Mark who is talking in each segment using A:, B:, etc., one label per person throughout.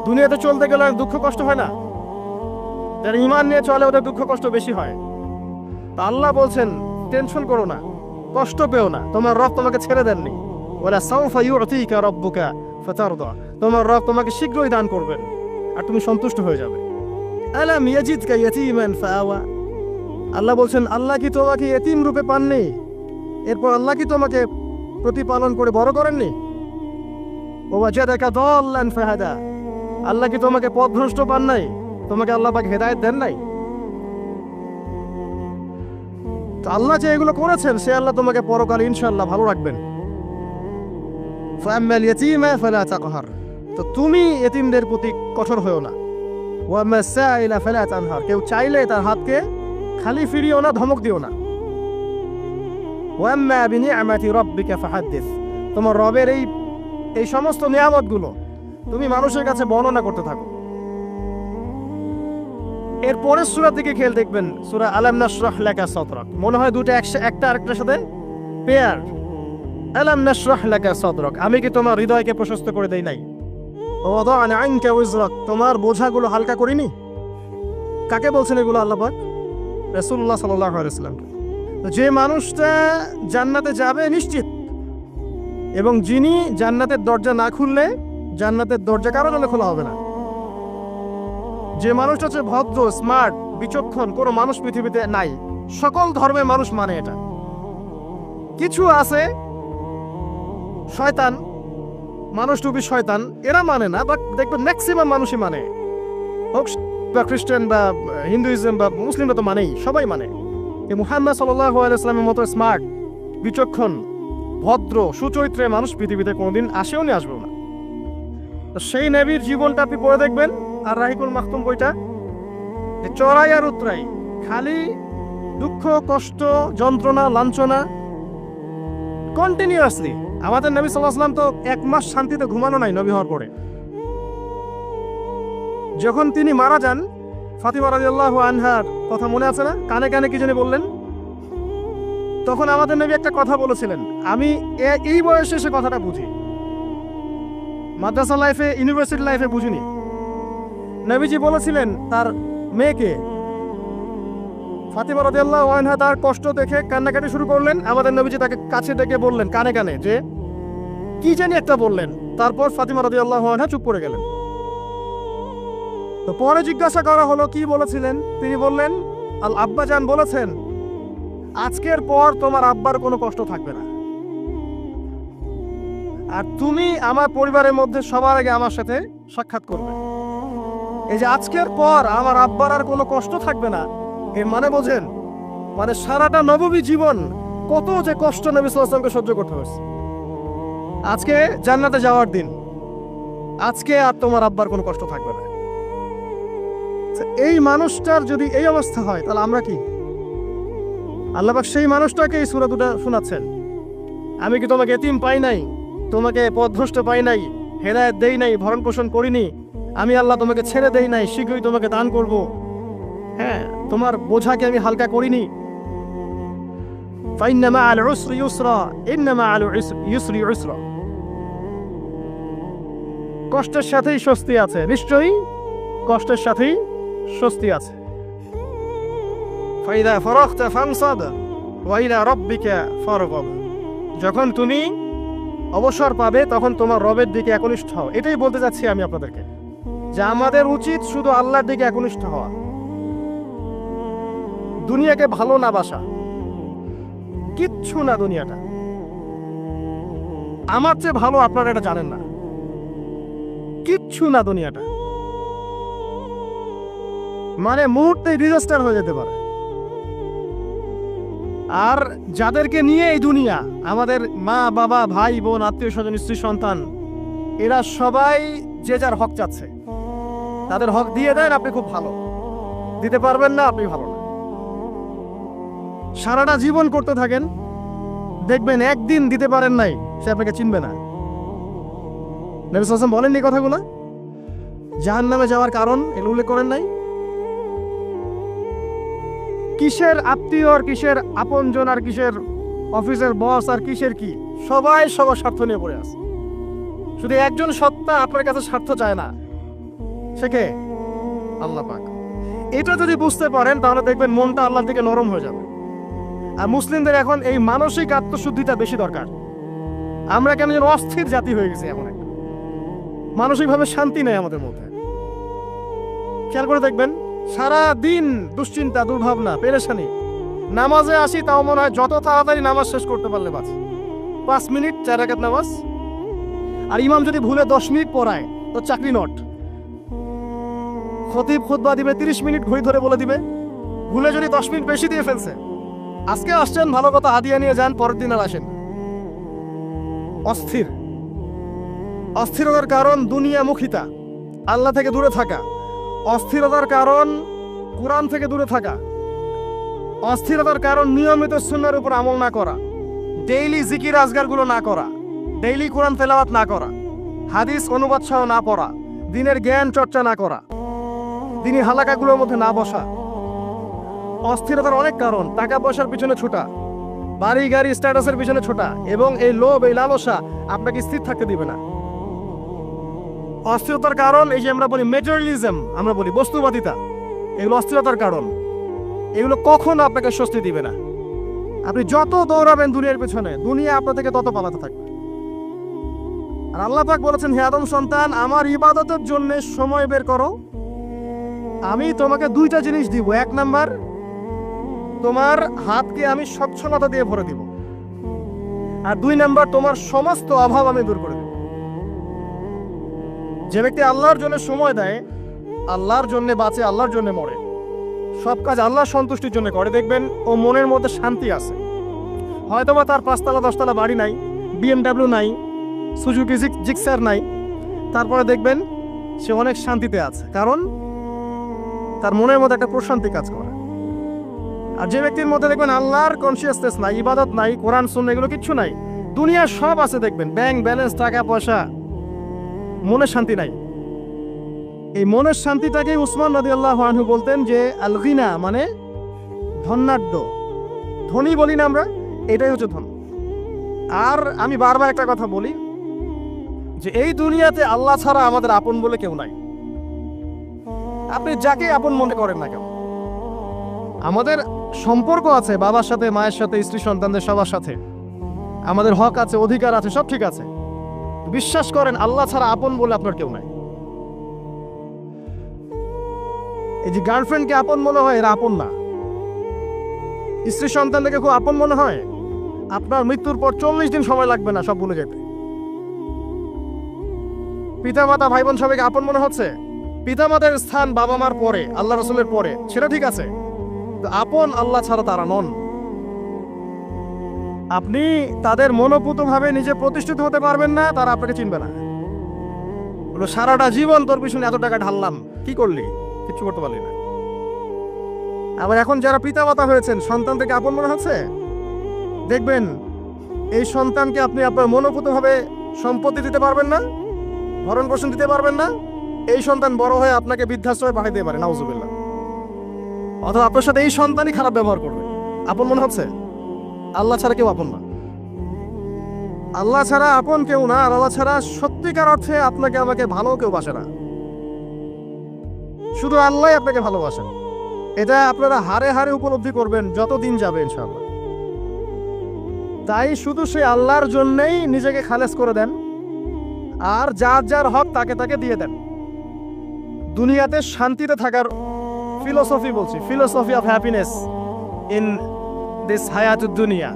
A: দুনিয়াতে চলতে গেলে দুঃখ কষ্ট হয় না? যারা ঈমান নিয়ে চলে ওদের দুঃখ কষ্ট বেশি হয়। তা আল্লাহ বলছেন টেনশন করো না, কষ্ট পেও না, তোমার রব তোমাকে ছেড়ে দেননি। ওয়ালা সাউফা ইউতিকা রাব্বুকা ফাতারদা, তোমার রব তোমাকে শীঘ্রই দান করবেন আর তুমি সন্তুষ্ট হয়ে যাবে। আলাম ইয়াজিদকা ইয়াতীমান ফাআওয়া, আল্লাহ বলছেন আল্লাহ কি তোমাকে এতিম রূপে পাননি, এরপর আল্লাহ কি তোমাকে প্রতিপালন করে বড় করেননি? ওয়াজাদাকা দাল্লান ফাহাদা, আল্লাহ কি তোমাকে পথভ্রষ্ট পান নাই, তোমাকে আল্লাহ পাক হেদায়েত দেন নাই? তো আল্লাহ যে এগুলো করেছেন সে আল্লাহ তোমাকে পরকালে ইনশাআল্লাহ ভালো রাখবেন। ফাআম্মাল ইয়াতীমা ফালা তাকহার, তো তুমি এতিমদের প্রতি কঠোর হয়ো না। ওয়াম্মাস সাইলা ফালা তানহার, কেউ চাইলে তার হাতকে খালি ফিরিও না, ধমক দিও না। ওয়াম্মা বিনিআমাতি রাব্বিকা ফাহাদ্দিস, তোমার রবের এই সমস্ত নিয়ামতগুলো তুমি মানুষের কাছে বর্ণনা করতে থাকো। এর পরের সূরার দিকে খেয়াল দেখবেন, সূরা আলাম নাশরাহ লাকা সাদরাক, মনে হয় দুটো একটা আরেকটার সাথে পেয়ার। আলাম নাশরাহ লাকা সাদরাক, আমি কি তোমার হৃদয়কে প্রশস্ত করে দেই নাই? ওয়াদা'না আনকা ওয়িজরাক, তোমার বোঝাগুলো হালকা করিনি? কাকে বলছেন এগুলো আল্লাহ পাক? রাসূলুল্লাহ সাল্লাল্লাহু আলাইহি ওয়াসাল্লাম। যে মানুষটা জান্নাতে যাবে নিশ্চিত, এবং যিনি জান্নাতের দরজা না খুললে জান্নাতের দরজা কারো জন্য খোলা হবে না। যে মানুষটা হচ্ছে ভদ্র, স্মার্ট, বিচক্ষণ, কোনো মানুষ পৃথিবীতে নাই। সকল ধর্মের মানুষ মানে এটা। কিছু আছে শয়তান, মানুষ টুপি শয়তান, এরা মানে না, বাট দেখবেন ম্যাক্সিমাম মানুষই মানে, হোক বা খ্রিস্টান বা হিন্দুইজম বা মুসলিমরা তো মানেই, সবাই মানে। এই মুহাম্মদ সাল্লাল্লাহু আলাইহি ওয়াসাল্লামের মতো স্মার্ট, বিচক্ষণ, ভদ্র, সুচরিত্রের মানুষ পৃথিবীতে কোনোদিন আসেও নি, আসবেও না। তো সেই নবীর জীবনটা আপনি পড়ে দেখবেন, আর রাহিকুল মাখতুম বইটা, যে চড়াই আর উতরাই, খালি দুঃখ, কষ্ট, যন্ত্রণা, লাঞ্ছনা, কন্টিনিউয়াসলি। আমাদের নবী সাল্লাল্লাহু আলাইহি ওয়াসাল্লাম তো 1 মাস শান্তিতে ঘুমানো নাই নবী হওয়ার পরে। যখন তিনি মারা যান, ফাতিমা রাদিয়াল্লাহু আনহার কথা মনে আছে না? কানে কানে কি জানি বললেন। তখন আমাদের নবী একটা কথা বলেছিলেন, আমি এই বয়সে সে কথাটা বুঝি, মাদ্রাসা লাইফে, ইউনিভার্সিটি লাইফে বুঝিনি। নবীজি বলেছিলেন তার মেয়েকে, ফাতিমা রাদিয়াল্লাহু আনহা তার কষ্ট দেখে কান্নাকাটি শুরু করলেন। আমাদের নবীজি তাকে কাছে ডেকে বললেন কানে কানে যে কি জানি একটা বললেন, তারপর ফাতিমা রাদিয়াল্লাহু আনহা চুপ করে গেলেন। তো পরে জিজ্ঞাসা করা হলো কি বলেছিলেন, তিনি বললেন আল আব্বাজান বলেছেন আজকের পর তোমার আব্বার কোনো কষ্ট থাকবে না, আর তুমি আমার পরিবারের মধ্যে সবার আগে আমার সাথে সাক্ষাৎ করবে। এই যে আজকের পর আমার আব্বার আর কোনো কষ্ট থাকবে না, এর মানে বোঝেন, মানে সারাটা নববী জীবন কত যে কষ্ট নবী সাল্লাল্লাহু আলাইহি ওয়াসাল্লামকে সহ্য করতে হয়েছে। আজকে জান্নাতে যাওয়ার দিন, আজকে আর তোমার আব্বার কোনো কষ্ট থাকবে না। এই মানুষটার যদি এই অবস্থা হয় তাহলে আমরা কি? আল্লাহ পাক সেই মানুষটাকে এই সূরা দুটো শোনাচ্ছেন, আমি কি তোমাকে এতিম পাই নাই, তোমাকে পথভ্রষ্ট পাই নাই, হেদায়েত দেই নাই, ভরণ পোষণ করিনি, আমি আল্লাহ তোমাকে ছেড়ে দেই নাই, শীঘ্রই তোমাকে দান করব, হ্যাঁ, তোমার বোঝাকে আমি হালকা করিনি। ফাইন্না মাআল উসরি ইউসরা, ইন্না মাআল ইউসরি ইউসরা, কষ্টের সাথেই স্বস্তি আছে, নিশ্চয়ই কষ্টের সাথেই স্বস্তি আছে। ফাইদা ফারাগতা ফানসাব ওয়া ইলা রাব্বিকা ফারগাব, যখন তুমি অবসর পাবে তখন তোমার রবের দিকে একনিষ্ঠ হও। এটাই বলতে চাচ্ছি আমি আপনাদেরকে, যে আমাদের উচিত শুধু আল্লাহর দিকে একনিষ্ঠ হওয়া, দুনিয়াকে ভালো না বাসা, কিচ্ছু না দুনিয়াটা। আমার চেয়ে ভালো আপনারা এটা জানেন না, কিচ্ছু না দুনিয়াটা, মানে মুহূর্তে ডিজাস্টার হয়ে যেতে পারে। আর যাদেরকে নিয়ে এই দুনিয়া, আমাদের মা বাবা, ভাই বোন, আত্মীয় স্বজন, স্ত্রী সন্তান, এরা সবাই যে যার হক চাচ্ছে, তাদের হক দিয়ে দেন, আপনি খুব ভালো, দিতে পারবেন না আপনি ভালো না। সারাটা জীবন করতে থাকেন, দেখবেন একদিন দিতে পারেন নাই, সে আপনাকে চিনবে না। নবী সাল্লাল্লাহু আলাইহি ওয়াসাল্লাম বলেননি কথাগুলো? জাহান্নামে যাওয়ার কারণ এগুলো উল্লেখ করেন নাই? কিসের আত্মীয় আর কিসের আপনজন আর কিসের অফিসের বস আর কিসের কি, সবাই সবার স্বার্থ নিয়ে পড়ে আছে। শুধু একজন সত্তা আপনার কাছে স্বার্থ চায় না, সে কে? আল্লাহ পাক। এটা যদি বুঝতে পারেন তাহলে দেখবেন মনটা আল্লাহর দিকে নরম হয়ে যাবে। আর মুসলিমদের এখন এই মানসিক আত্মশুদ্ধিটা বেশি দরকার। আমরা কেন যেন অস্থির জাতি হয়ে গেছি, এমন একটা মানসিকভাবে শান্তি নেই আমাদের মধ্যে। খেয়াল করে দেখবেন সারা দিন দুশ্চিন্তা, দুর্ভাবনা, পেরেশানি। নামাজে আসি তাও মনে হয় যত তাড়াতাড়ি নামাজ শেষ করতে পারলে বাস। 5 মিনিট 4 রাকাত নামাজ, আর ইমাম যদি ভুলে 10 মিনিট পড়ায় তো চাকরি নট। খতিব খুতবা দিবে 30 মিনিট ঘড়ি ধরে বলে দিবে, ভুলে যদি 10 মিনিট বেশি দিয়ে ফেলছে। আজকে আসছেন ভালো কথা, হাদিয়া নিয়ে যান, পরের দিন আর আসেন। অস্থির। অস্থিরতার কারণ দুনিয়ামুখিতা, আল্লাহ থেকে দূরে থাকা। অস্থিরতার কারণ কোরআন থেকে দূরে থাকা। অস্থিরতার কারণ নিয়মিত সুন্নাহর উপর আমল না করা, ডেইলি জিকির আজগারগুলো না করা, ডেইলি কোরআন তেলাওয়াত না করা, হাদিস অনুবাদ সহ না পড়া, দিনের জ্ঞান চর্চা না করা, দিনী হালাকাগুলোর মধ্যে না বসা। অস্থিরতার অনেক কারণ, টাকা পয়সার পিছনে ছোটা, বাড়ি গাড়ি স্ট্যাটাসের পিছনে ছোটা, এবং এই লোভ, এই লালসা আপনাকে স্থির থাকতে দিবে না। অস্থিরতার কারণ এই যে আমরা বলি মেটেরিয়ালিজম, আমরা বলি বস্তুবাদিতা, এগুলো অস্থিরতার কারণ। এগুলো কখনো আপনাকে স্বস্তি দিবে না। আপনি যত দৌড়াবেন দুনিয়ার পেছনে, দুনিয়া আপনার থেকে তত পালাতে থাকবে। আর আল্লাহ পাক বলেছেন, হে আদম সন্তান, আমার ইবাদতের জন্য সময় বের করো, আমি তোমাকে 2টা জিনিস দিব। 1 নাম্বার, তোমার হাতকে আমি স্বচ্ছলতা দিয়ে ভরে দিব, আর 2 নাম্বার, তোমার সমস্ত অভাব আমি দূর করে দেব। যে ব্যক্তি আল্লাহর জন্য সময় দেয়, আল্লাহর জন্য বাঁচে, আল্লাহর জন্য মরে, সব কাজ আল্লাহর সন্তুষ্টির জন্য করে, দেখবেন ও মনের মধ্যে শান্তি আছে। হয়তোবা তার 5 তলা 10 তলা বাড়ি নাই, BMW নাই, সুজুকি জিক্সার নাই, তারপরে দেখবেন সে অনেক শান্তিতে আছে, কারণ তার মনের মধ্যে একটা প্রশান্তি কাজ করে। আর যে ব্যক্তির মধ্যে দেখবেন আল্লাহর কনসিয়াসনেস নাই, ইবাদত নাই, কোরআন সুন্নাহ এগুলো কিচ্ছু নাই, দুনিয়ার সব আছে, দেখবেন ব্যাংক ব্যালেন্স, টাকা পয়সা, মনে শান্তি নাই। এই মনের শান্তিটাকে উসমান রাদিয়াল্লাহু আনহু বলতেন যে আল গিনা, মানে ধনাঢ্য, ধনী বলি না আমরা, এটাই হচ্ছে ধন। আর আমি বারবার একটা কথা বলি যে এই দুনিয়াতে আল্লাহ ছাড়া আমাদের আপন বলে কেউ নাই। আপনি যাকে আপন মনে করেন না কেন, আমাদের সম্পর্ক আছে বাবার সাথে, মায়ের সাথে, স্ত্রী সন্তানদের সবার সাথে, আমাদের হক আছে, অধিকার আছে, সব ঠিক আছে। বিশ্বাস করেন আল্লাহ ছাড়া আপন বলে আপনার কেউ নাই। এই যে গার্লফ্রেন্ডকে আপন মনে হয়, এরা আপন না। স্ত্রী সন্তানদেরকে খুব আপন মনে হয়, আপনার মৃত্যুর পর 40 দিন সময় লাগবে না সব ভুলে যেতে। পিতা মাতা ভাই বোন সবাইকে আপন মনে হচ্ছে, পিতা মাতার স্থান বাবা মার পরে, আল্লাহ রাসূলের পরে, সেটা ঠিক আছে, আপন আল্লাহ ছাড়া তারা নন। আপনি তাদের মনোপুতভাবে নিজে প্রতিষ্ঠিত হতে পারবেন না, তারা আপনাকে চিনবে না। বলো সারাটা জীবন তোর পিছনে এত টাকা ঢাললাম, কি করলি? কিছু করতে পারলি না। আবার এখন যারা পিতা মাতা হয়েছেন, সন্তান থেকে আপন মনে হচ্ছে, দেখবেন এই সন্তানকে আপনি আপনার মনোপুতভাবে সম্পত্তি দিতে পারবেন না, ভরণ পোষণ দিতে পারবেন না, এই সন্তান বড় হয়ে আপনাকে বৃদ্ধাশ্রমে পাঠিয়ে দিতে পারে, নাউজুবিল্লাহ। অথবা আপনার সাথে এই সন্তানই খারাপ ব্যবহার করবে, আপন মনে হচ্ছে। আল্লাহ ছাড়া কেউ আপন না, আল্লাহ ছাড়া আপন কেউ না। আর আল্লাহ ছাড়া সত্যিকার অর্থে আপনাকে আমাকে ভালো কেউ বাসে না, শুধু আল্লাহ আপনাকে ভালোবাসেন। এটা আপনারা হারে হারে উপলব্ধি করবেন যত দিন যাবে ইনশাআল্লাহ। তাই শুধু সেই আল্লাহর জন্যই নিজেকে খালেস করে দেন, আর যার যার হক তাকে তাকে দিয়ে দেন। দুনিয়াতে শান্তিতে থাকার ফিলোসফি বলছি, philosophy of happiness in this হায়াতুদ দুনিয়া,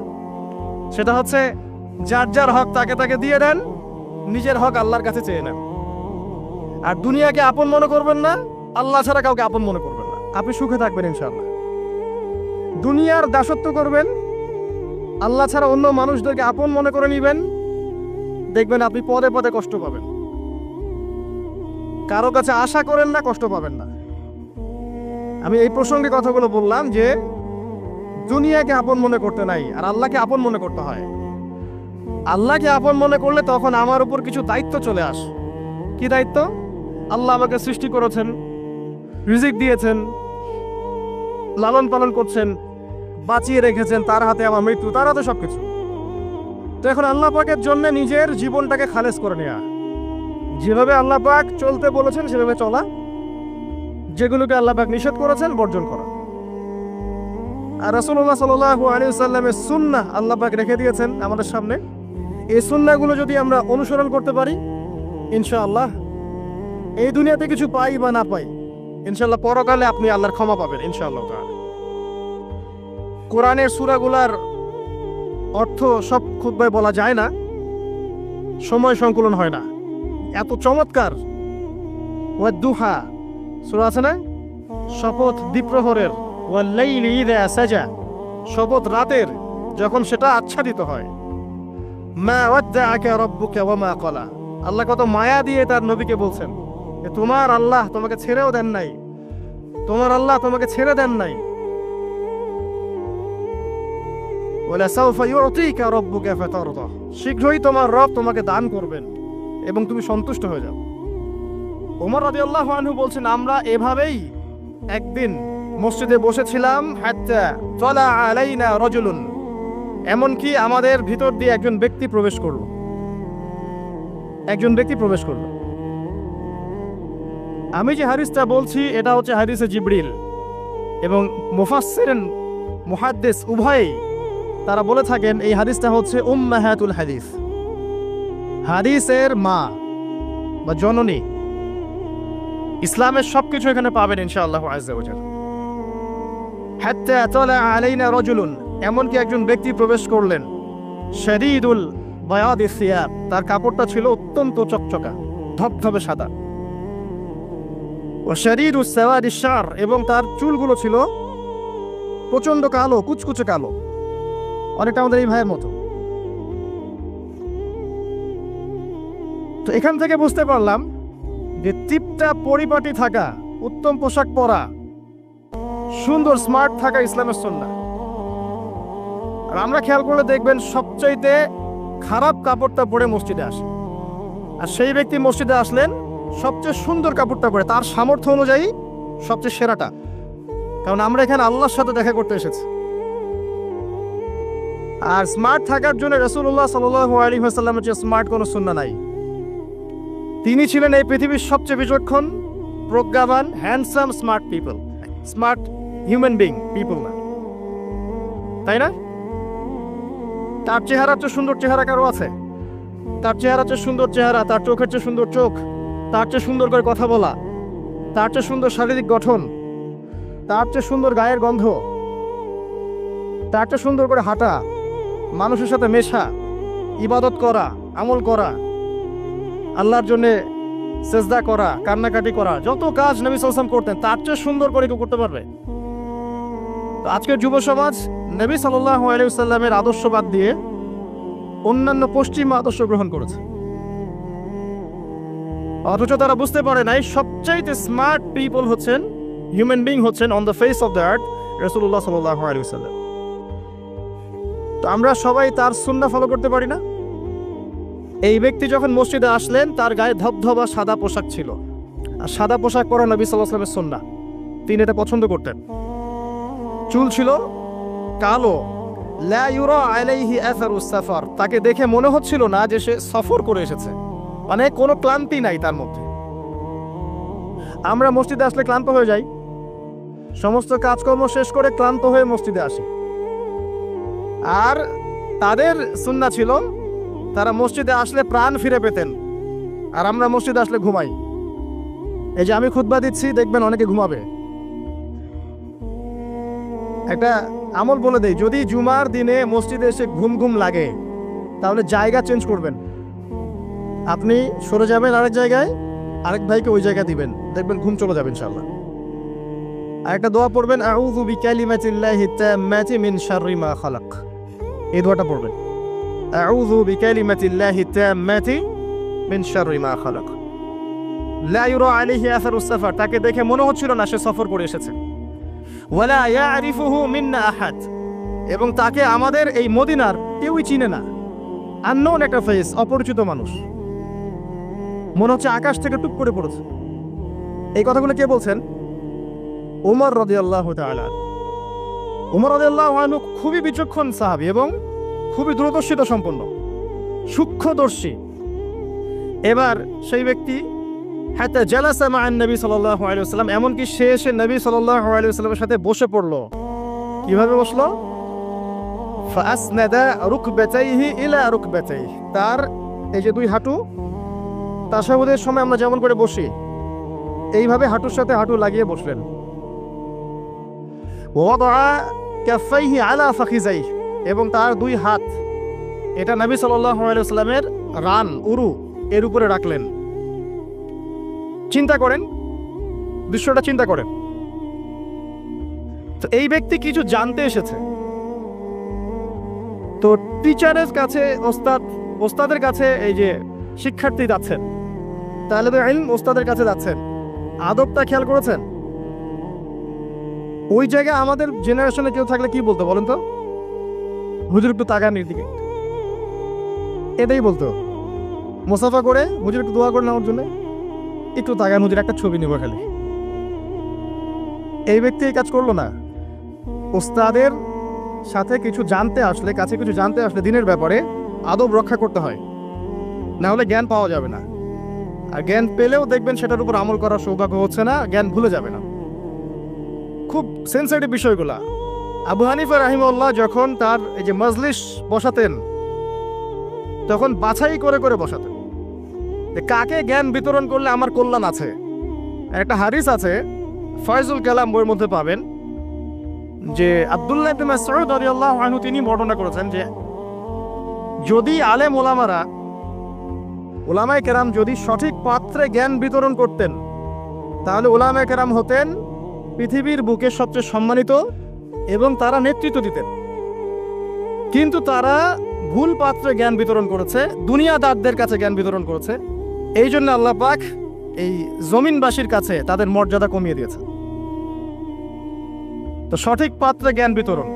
A: সেটা হচ্ছে যার যার হক তাকে তাকে দিয়ে দেন, নিজের হক আল্লাহর কাছে চেয়ে নেন। আর দুনিয়াকে আপন মনে করবেন না, আল্লাহ ছাড়া কাউকে আপন মনে করবেন না, আপনি সুখে থাকবেন ইনশাআল্লাহ। দুনিয়ার দাসত্ব করবেন, আল্লাহ ছাড়া অন্য মানুষদেরকে আপন মনে করে নেবেন, দেখবেন আপনি পদে পদে কষ্ট পাবেন। কারো কাছে আশা করেন না, কষ্ট পাবেন না। আমি এই প্রসঙ্গে কথাগুলো বললাম যে দুনিয়াকে আপন মনে করতে নাই, আর আল্লাহকে আপন মনে করতে হয়। আল্লাহকে আপন মনে করলে তখন আমার উপর কিছু দায়িত্ব চলে আসে। কি দায়িত্ব? আল্লাহ আমাকে সৃষ্টি করেছেন, রিজিক দিয়েছেন, লালন পালন করছেন, বাঁচিয়ে রেখেছেন, তার হাতে আমার মৃত্যু, তার হাতে সবকিছু। তো এখন আল্লাহ পাকের জন্য নিজের জীবনটাকে খালেস করে নেওয়া, যেভাবে আল্লাহ পাক চলতে বলেছেন সেভাবে চলা, যেগুলোকে আল্লাহ পাক নিষেধ করেছেন বর্জন করা। আর রাসূলুল্লাহ সাল্লাল্লাহু আলাইহি ওয়াসাল্লামের সুন্নাহ আল্লাহ পাক রেখে দিয়েছেন আমাদের সামনে। এই সুন্নাহগুলো যদি আমরা অনুসরণ করতে পারি, ইনশাআল্লাহ এই দুনিয়াতে কিছু পাই বা না পাই, ইনশাআল্লাহ পরকালে আপনি আল্লাহর ক্ষমা পাবেন ইনশাআল্লাহ তাআলা। কোরআনের সূরাগুলার অর্থ সব খুতবায় বলা যায় না, সময় সংকুলন হয় না। এত চমৎকার ওয়াদ-দুহা সূরা আছে না, শপথ দ্বিপ্রহরের, ওয়াল-লাইলি ইযা সাজা, শপথ রাতের যখন সেটা আচ্ছাদিত হয়। মা ওয়াদ্দাআকা রাব্বুকা ওয়া মা ক্বালা, আল্লাহ কত মায়া দিয়ে তার নবীকে বলছেন যে তোমার আল্লাহ তোমাকে ছেড়েও দেন নাই, তোমার আল্লাহ তোমাকে ছেড়ে দেন নাই। ওয়ালা সাওফা ইউতিকা রাব্বুকা ফাতারদা, শীঘ্রই তোমার রব তোমাকে দান করবেন এবং তুমি সন্তুষ্ট হয়ে যাও। ওমর রাদিয়াল্লাহু আনহু বলছেন, আমরা এভাবেই একদিন মসজিদে বসেছিলাম, হাত্তা তালা আলাইনা রাজুলুন, এমনকি আমাদের ভিতর দিয়ে একজন ব্যক্তি প্রবেশ করলো, একজন ব্যক্তি প্রবেশ করলো। আমি যে হাদিসটা বলছি এটা হচ্ছে হাদিসে জিবরিল, এবং মুফাসসিরিন মুহাদ্দিস উভয়ই তারা বলে থাকেন এই হাদিসটা হচ্ছে উম্মাহাতুল হাদিস, হাদিসের মা বা জননী। ইসলামের সবকিছু এখানে পাবেন ইনশাআল্লাহু আযজা ওয়া জাল্লা। হাত্তা তালা আলাইনা রাজুলুন, এমনকি একজন ব্যক্তি প্রবেশ করলেন, শাদীদুল বায়াদি সিয়াব, তার কাপড়টা ছিল অত্যন্ত চকচকা ধবধবে সাদা, ওয়া শাদীদুস সাওয়াদিশ শার, এবং তার চুলগুলো ছিল প্রচন্ড কালো, কুচকুচে কালো, অনেকটা আমাদের এই ভাইয়ের মতো। তো এখান থেকে বুঝতে পারলাম যে টিপটাপ পরিপাটি থাকা, উত্তম পোশাক পরা, সুন্দর স্মার্ট থাকা ইসলামের সুন্নাহ। আর আমরা খেয়াল করলে দেখবেন সবচাইতে খারাপ কাপড়টা পরে মসজিদে আসে, আর সেই ব্যক্তি মসজিদে আসলেন সবচেয়ে সুন্দর কাপড়টা পরে, তার সামর্থ্য অনুযায়ী সবচেয়ে সেরাটা, কারণ আমরা এখানে আল্লাহর সাথে দেখা করতে এসেছি। আর স্মার্ট থাকার জন্য রাসূলুল্লাহ সাল্লাল্লাহু আলাইহি ওয়াসাল্লামের যে স্মার্ট কোনো সুন্নাহ নাই। তিনি ছিলেন এই পৃথিবীর সবচেয়ে বিচক্ষণ, প্রজ্ঞাবান, handsome, smart people, smart human being people না, তাই না? তার চেহারার চেয়ে সুন্দর চেহারা কারো আছে? তার চেহারার চেয়ে সুন্দর চেহারা, তার চোখের চেয়ে সুন্দর চোখ, তার চেয়ে সুন্দর করে কথা বলা, তার চেয়ে সুন্দর শারীরিক গঠন, তার চেয়ে সুন্দর গায়ের গন্ধ, তার চেয়ে সুন্দর করে হাঁটা, মানুষের সাথে মেশা, ইবাদত করা, আমল করা, আল্লাহর জন্য সেজদা করা, কান্নাকাটি করা, যত কাজ নবী সাল্লাল্লাহু আলাইহি ওয়াসাল্লাম করতেন তার চেয়ে সুন্দর করে কেউ করতে পারবে? তো আজকের যুব সমাজ নবী সাল্লাল্লাহু আলাইহি ওয়াসাল্লামের আদর্শ বাদ দিয়ে অন্যান্য পশ্চিমা আদর্শ গ্রহণ করেছে, অথচ তারা বুঝতে পারে নাই সবচাইতে স্মার্ট পিপল হচ্ছেন, হিউম্যান বিং হচ্ছেন on the face of the earth রাসূলুল্লাহ সাল্লাল্লাহু আলাইহি ওয়াসাল্লাম। তো আমরা সবাই তার সুন্নাহ ফলো করতে পারি না? এই ব্যক্তি যখন মসজিদে আসলেন তার গায়ে ধবধবা সাদা পোশাক ছিল, আর সাদা পোশাক পরা নবী সাল্লাল্লাহু আলাইহি ওয়াসাল্লামের সুন্নাহ, তিনি এটা পছন্দ করতেন। চুল ছিল কালো, লা ইউরা আলাইহি আসারুস সাফার, তাকে দেখে মনে হচ্ছিল না যে সে সফর করে এসেছে, মানে কোনো ক্লান্তি নাই তার মধ্যে। আমরা মসজিদে আসলে ক্লান্ত হয়ে যাই, সমস্ত কাজকর্ম শেষ করে ক্লান্ত হয়ে মসজিদে আসি, আর তাদের সুন্নাহ ছিল তারা মসজিদে আসলে প্রাণ ফিরে পেতেন, আর আমরা মসজিদে আসলে ঘুমাই। এই যে আমি খুতবা দিচ্ছি, দেখবেন অনেকে ঘুমাবে। একটা আমল বলে দেই, যদি জুমার দিনে মসজিদে এসে ঘুম ঘুম লাগে তাহলে জায়গা চেঞ্জ করবেন, আপনি সরে যাবেন আরেক জায়গায়, আরেক ভাইকে ওই জায়গা দিবেন, দেখবেন ঘুম চলে যাবে ইনশাআল্লাহ। আর একটা দোয়া পড়বেন, আউযু বিকালিমাতিল্লাহি তাম্মাতি মিন শাররি মা খালাক, এই দোয়াটা পড়বেন, আউযু বিকালিমাতিল্লাহি তাম্মাতি মিন শাররি মা খালাক। লা ইউরা আলাইহি আসারুস সাফার, তাকে দেখে মনে হচ্ছিল না সে সফর করে এসেছে। ওয়ালা ইয়ারিফুহু মিন্না আহাদ, এবং তাকে আমাদের এই মদিনার কেউই চিনে না, আননোন একটা ফেস, অপরিচিত মানুষ, মনে হচ্ছে আকাশ থেকে টুক করে পড়েছে। এই কথাগুলো কে বলছেন? ওমর রাদিয়াল্লাহু তাআলা। ওমর রাদিয়াল্লাহু আনহু খুবই বিচক্ষণ সাহাবী এবং খুবই দূরদর্শিতা সম্পন্ন, সূক্ষ্মদর্শী। এবার সেই ব্যক্তি হাত্তা জালাসা মা'আন নবী সাল্লাল্লাহু আলাইহি ওয়াসাল্লাম, এমনকি সে এসে নবী সাল্লাল্লাহু আলাইহি ওয়াসাল্লামের সাথে বসে পড়লো। কিভাবে বসলো? ফাআসনাদা রুকবাতাইহি ইলা রুকবাতাইহি, তার এই যে দুই হাঁটু তাশাহুদের সময় আমরা যেমন করে বসি এইভাবে হাঁটুর সাথে হাঁটু লাগিয়ে বসলেন। ওয়াদা কাফাইহি আলা ফাখিজাইহি, এবং তার দুই হাত এটা নবী সাল্লাল্লাহু আলাইহি ওয়াসাল্লামের রান উরু এর উপরে রাখলেন। চিন্তা করেন, দৃশ্যটা চিন্তা করেন। তো এই ব্যক্তি কিছু জানতে এসেছে, তো টিচারের কাছে ওস্তাদের কাছে এই যে শিক্ষার্থী যাচ্ছেন, তালেবে ইলম ওস্তাদের কাছে যাচ্ছেন, আদবটা খেয়াল করেছেন? ওই জায়গায় আমাদের জেনারেশনে কেউ থাকলে কি বলতো বলেন তো? হুজুর একটু তাকান এদিকে, এটাই বলতো। মুসাফা করে হুজুর একটু দোয়া করে নেওয়ার জন্য একটু তাকান, হুজুর একটা ছবি নেব খালি। এই ব্যক্তি এই কাজ করলো না। ওস্তাদের সাথে কিছু জানতে আসলে, কাছে কিছু জানতে আসলে দিনের ব্যাপারে আদব রক্ষা করতে হয়, না হলে জ্ঞান পাওয়া যাবে না। আর জ্ঞান পেলেও দেখবেন সেটার উপর আমল করার সৌভাগ্য হচ্ছে না, জ্ঞান ভুলে যাবে না। খুব সেন্সিটিভ বিষয়গুলা। আবু হানিফা রাহিমাহুল্লাহ যখন তার এই যে মজলিস বসাতেন, তখন বাছাই করে করে বসাতেন যে কাকে জ্ঞান বিতরণ করলে আমার কল্যাণ আছে। একটা হাদিস আছে, ফয়জুল কালাম বইয়ের মধ্যে পাবেন, যে আব্দুল্লাহ ইবনে মাসউদ রাদিয়াল্লাহু আনহু তিনি বর্ণনা করেছেন যে যদি আলেম উলামায়ে কেরাম যদি সঠিক পাত্রে জ্ঞান বিতরণ করতেন, তাহলে উলামায়ে কেরাম হতেন পৃথিবীর বুকে সবচেয়ে সম্মানিত এবং তারা নেতৃত্ব দিতেন। কিন্তু তারা ভুল পাত্রে জ্ঞান বিতরণ করেছে, দুনিয়াদারদের কাছে জ্ঞান বিতরণ করেছে। এই জন্য আল্লাহ পাক এই জমিনবাসীর কাছে তাদের মর্যাদা কমিয়ে দিয়েছে। তো সঠিক পাত্রে জ্ঞান বিতরণ,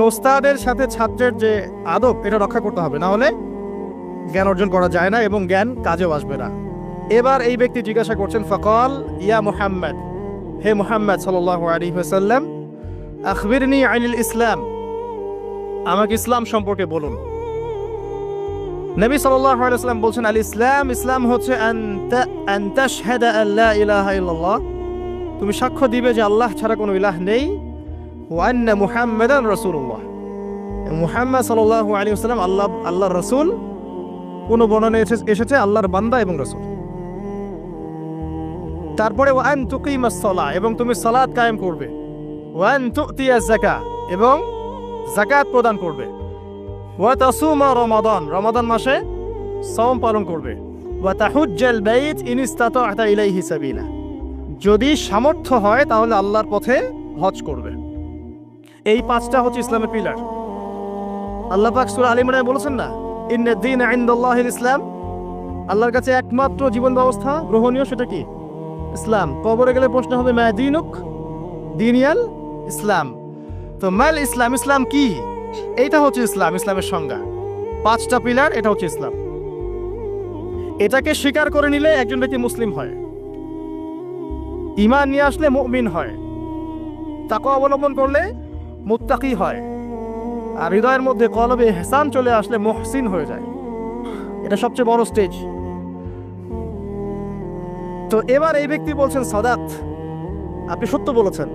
A: ওস্তাদের সাথে ছাত্রের যে আদব এটা রক্ষা করতে হবে, না হলে জ্ঞান অর্জন করা যায় না এবং জ্ঞান কাজেও আসবে না। এবার এই ব্যক্তি জিজ্ঞাসা করছেন, ফাকাল ইয়া মুহাম্মদ, হে মুহাম্মদ সাল্লাল্লাহু আলাইহি ওয়াসাল্লাম, আখবিরনি আনিল ইসলাম, আমাকে ইসলাম সম্পর্কে বলুন। নবী সাল্লাল্লাহু আলাইহি ওয়াসাল্লাম বলছেন, আল ইসলাম, ইসলাম হচ্ছে আন তাশহাদা আল লা ইলাহা ইল্লাল্লাহ, তুমি সাক্ষ্য দিবে যে আল্লাহ ছাড়া কোনো ইলাহ নেই, ওয়া আন্না মুহাম্মাদান রাসূলুল্লাহ, মুহাম্মদ সাল্লাল্লাহু আলাইহি ওয়াসাল্লাম আল্লাহর রাসূল। কোন বর্ণনায় এসেছে আল্লাহর বান্দা এবং রাসূল। তারপরে ওয়া আন তুকিমাস সালাহ, এবং তুমি সালাত কায়েম করবে, ওয়া আন তুতিয়াজ যাকাত, এবং যাকাত প্রদান করবে, ওয়া তাসুমা রমাদান, রমাদান মাসে সাওম পালন করবে, ওয়া তাহুজ্জাল বাইত ইন ইসতাতা'তা ইলাইহি সাবিলা, যদি সামর্থ্য হয় তাহলে আল্লাহর পথে হজ করবে। এই পাঁচটা হচ্ছে ইসলামের পিলার। আল্লাহ পাক সূরা আলে ইমরানে বলেছেন না, ইন্নাদ দীনা ইনদাল্লাহিল ইসলাম, আল্লাহর কাছে একমাত্র জীবন ব্যবস্থা গ্রহণীয় সেটা কি? ইসলাম। কবরে গেলে প্রশ্ন হবে মা দীনুক, দীনিয়াল ইসলাম। তো মাল ইসলাম, ইসলাম কি? এইটা হচ্ছে ইসলাম, ইসলামের সংজ্ঞা। পাঁচটা পিলার, এটা হচ্ছে ইসলাম। এটাকে স্বীকার করে নিলে একজন ব্যক্তি মুসলিম হয়, ঈমান নিয়ে আসলে মুমিন হয়, তাকওয়া অবলম্বন করলে মুত্তাকি হয়, আর হৃদয়ের মধ্যে কলবে ইহসান চলে আসলে মুহসিন হয়ে যায়। এটা সবচেয়ে বড় স্টেজ। তো এবার এই ব্যক্তি বলছেন, সাদাত, আপনি সত্য বলেছেন।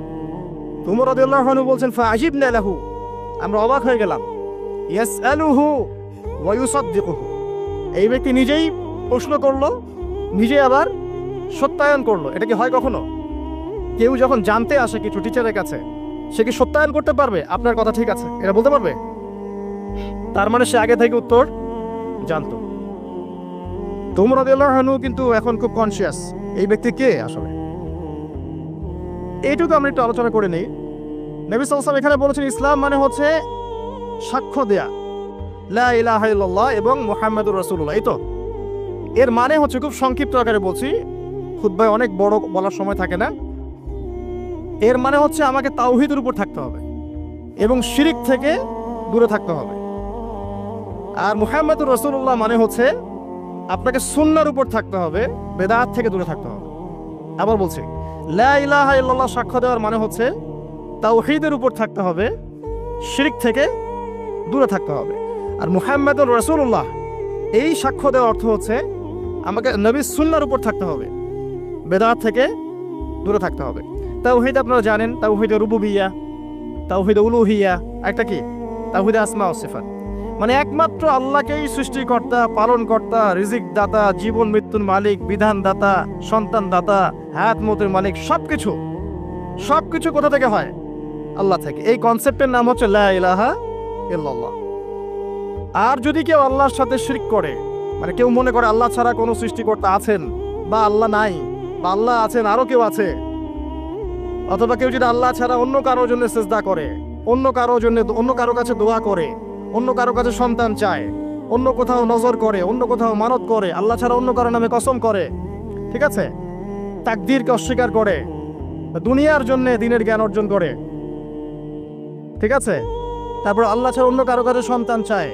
A: উমর রাদিয়াল্লাহু আনহু বলছেন, ফাআজিবনা লাহু, আমরা অবাক হয়ে গেলাম। ইয়াসআলুহু ওয়া ইউসাদ্দিকুহু, এই ব্যক্তি নিজেই প্রশ্ন করলো, নিজে আবার সত্যায়ন করলো। এটা কি হয় কখনো? কেউ যখন জানতে আসে কিছু টিচারের কাছে, সে কি সত্যায়ন করতে পারবে আপনার কথা ঠিক আছে এটা বলতে পারবে? তার মানে সে আগে থেকে উত্তর জানতো। তো উমর রাদিয়াল্লাহু আনহু কিন্তু এখন খুব কনসিয়াস এই ব্যক্তি কে আসলে। এইটুকু আমরা একটু আলোচনা করে নিই। নবী সাল্লাল্লাহু আলাইহি ওয়াসাল্লাম এখানে বলেছেন ইসলাম মানে হচ্ছে সাক্ষ্য দেয়া লা ইলাহা ইল্লাল্লাহ এবং মুহাম্মাদুর রাসূলুল্লাহ। এই তো এর মানে হচ্ছে, খুব সংক্ষিপ্ত আকারে বলছি, খুতবায় অনেক বড় বলার সময় থাকে না। এর মানে হচ্ছে আমাকে তাওহীদের উপর থাকতে হবে এবং শিরক থেকে দূরে থাকতে হবে। আর মুহাম্মাদুর রাসূলুল্লাহ মানে হচ্ছে আপনাকে সুন্নাহর উপর থাকতে হবে, বেদাত থেকে দূরে থাকতে হবে। আবার বলছি, লা ইলাহা ইল্লাল্লাহ সাক্ষ্য দেওয়ার মানে হচ্ছে তাওহীদের উপর থাকতে হবে, শিরক থেকে দূরে থাকতে হবে। আর মুহাম্মাদুর রাসূলুল্লাহ এই সাক্ষ্য দেওয়ার অর্থ হচ্ছে আমাকে নবীর সুন্নাহর উপর থাকতে হবে, বেদাত থেকে দূরে থাকতে হবে। তাওহীদ আপনারা জানেন, তাওহীদে রুবুবিয়্যাহ, তাওহীদে উলুহিয়্যা, একটা কি তাওহীদে আসমা ও সিফাত। মানে একমাত্র আল্লাহকেই সৃষ্টিকর্তা, পালনকর্তা, রিজিক দাতা, জীবন মৃত্যুর মালিক, বিধান দাতা, সন্তান দাতা, হায়াত মতের মালিক, সবকিছু সবকিছু কোথা থেকে হয়? আল্লাহ থেকে। এই কনসেপ্টের নাম হচ্ছে লা ইলাহা ইল্লাল্লাহ। আর যদি কেউ আল্লাহর সাথে শিরক করে, মানে কেউ মনে করে আল্লাহ ছাড়া কোনো সৃষ্টিকর্তা আছেন, বা আল্লাহ নাই, বা আল্লাহ আছেন আরো কেউ আছে, অথবা কেউ যদি আল্লাহ ছাড়া অন্য কারোর জন্য সিজদা করে, অন্য কারোর জন্য অন্য কারো কাছে দোয়া করে, অন্য কারো কাছে সন্তান চায়, অন্য কোথাও নজর করে, অন্য কোথাও মানত করে, আল্লাহ ছাড়া অন্য কারো নামে কসম করে, ঠিক আছে, তাকদীরকে অস্বীকার করে, দুনিয়ার জন্য দিনের জ্ঞান অর্জন করে, ঠিক আছে, তারপর আল্লাহ ছাড়া অন্য কারো কাছে সন্তান চায়,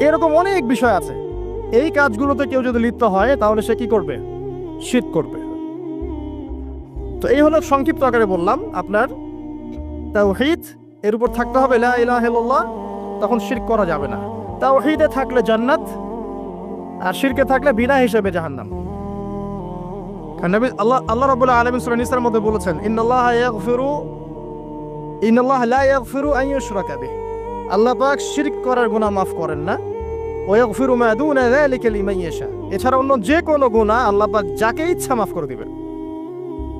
A: এরকম অনেক বিষয় আছে। এই কাজগুলোতে কেউ যদি লিপ্ত হয় তাহলে সে কি করবে? শিরক করবে। তো এই হলো সংক্ষিপ্ত আকারে বললাম আপনার তাওহীদ এর উপর থাকতে হবে, লা ইলাহা ইল্লাল্লাহ, তখন শিরক করা যাবে না। তাওহীদে থাকলে জান্নাত, আর শিরকে থাকলে বিনা হিসেবে জাহান্নাম। কারণ নবী আল্লাহ রাব্বুল আলামিন সূরা নিসার মধ্যে বলেছেন, ইন্নাল্লাহা লা ইয়াগফিরু আন ইউশরাকা বিহি, আল্লাহ পাক শিরক করার গুনাহ মাফ করেন না, ওয়া ইয়াগফিরু মা দুনা যালিকা লিমান ইয়াশা, এছাড়া অন্য যে কোনো গুনাহ আল্লাহ পাক যাকে ইচ্ছা মাফ করে দিবেন।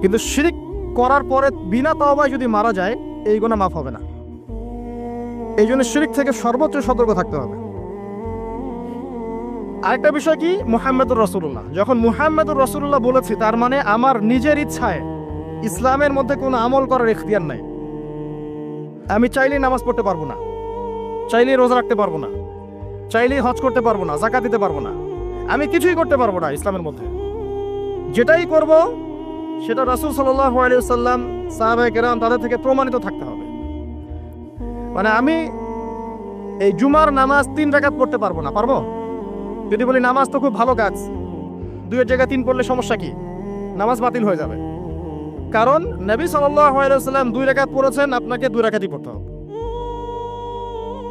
A: কিন্তু শিরক করার পরে বিনা তওবায় যদি মারা যায়, এই গুনাহ মাফ হবে না। এই জন্য শিরক থেকে সর্বোচ্চ সতর্ক থাকতে হবে। আরেকটা বিষয় কি, মুহাম্মদুর রাসূলুল্লাহ, যখন মুহাম্মদুর রাসূলুল্লাহ বলেছি, তার মানে আমার নিজের ইচ্ছায় ইসলামের মধ্যে কোনো আমল করার ইখতিয়ার নাই। আমি চাইলেই নামাজ পড়তে পারবো না, চাইলেই রোজা রাখতে পারবো না, চাইলেই হজ করতে পারবো না, যাকাত দিতে পারবো না, আমি কিছুই করতে পারবো না ইসলামের মধ্যে। যেটাই করব সেটা রাসূল সাল্লাল্লাহু আলাইহি ওয়াসাল্লাম, সাহাবায়ে কেরাম তাদের থেকে প্রমাণিত থাকতে হবে। মানে আমি এই জুমার নামাজ 3 রাকাত পড়তে পারবো না, পারবো? যদি বলি নামাজ তো খুব ভালো কাজ, 2 এর জায়গায় 3 পড়লে সমস্যা কি? নামাজ বাতিল হয়ে যাবে। কারণ নবী সাল্লাল্লাহু আলাইহি ওয়াসাল্লাম 2 রাকাত পড়েছেন, আপনাকে 2 রাকাতই পড়তে হবে।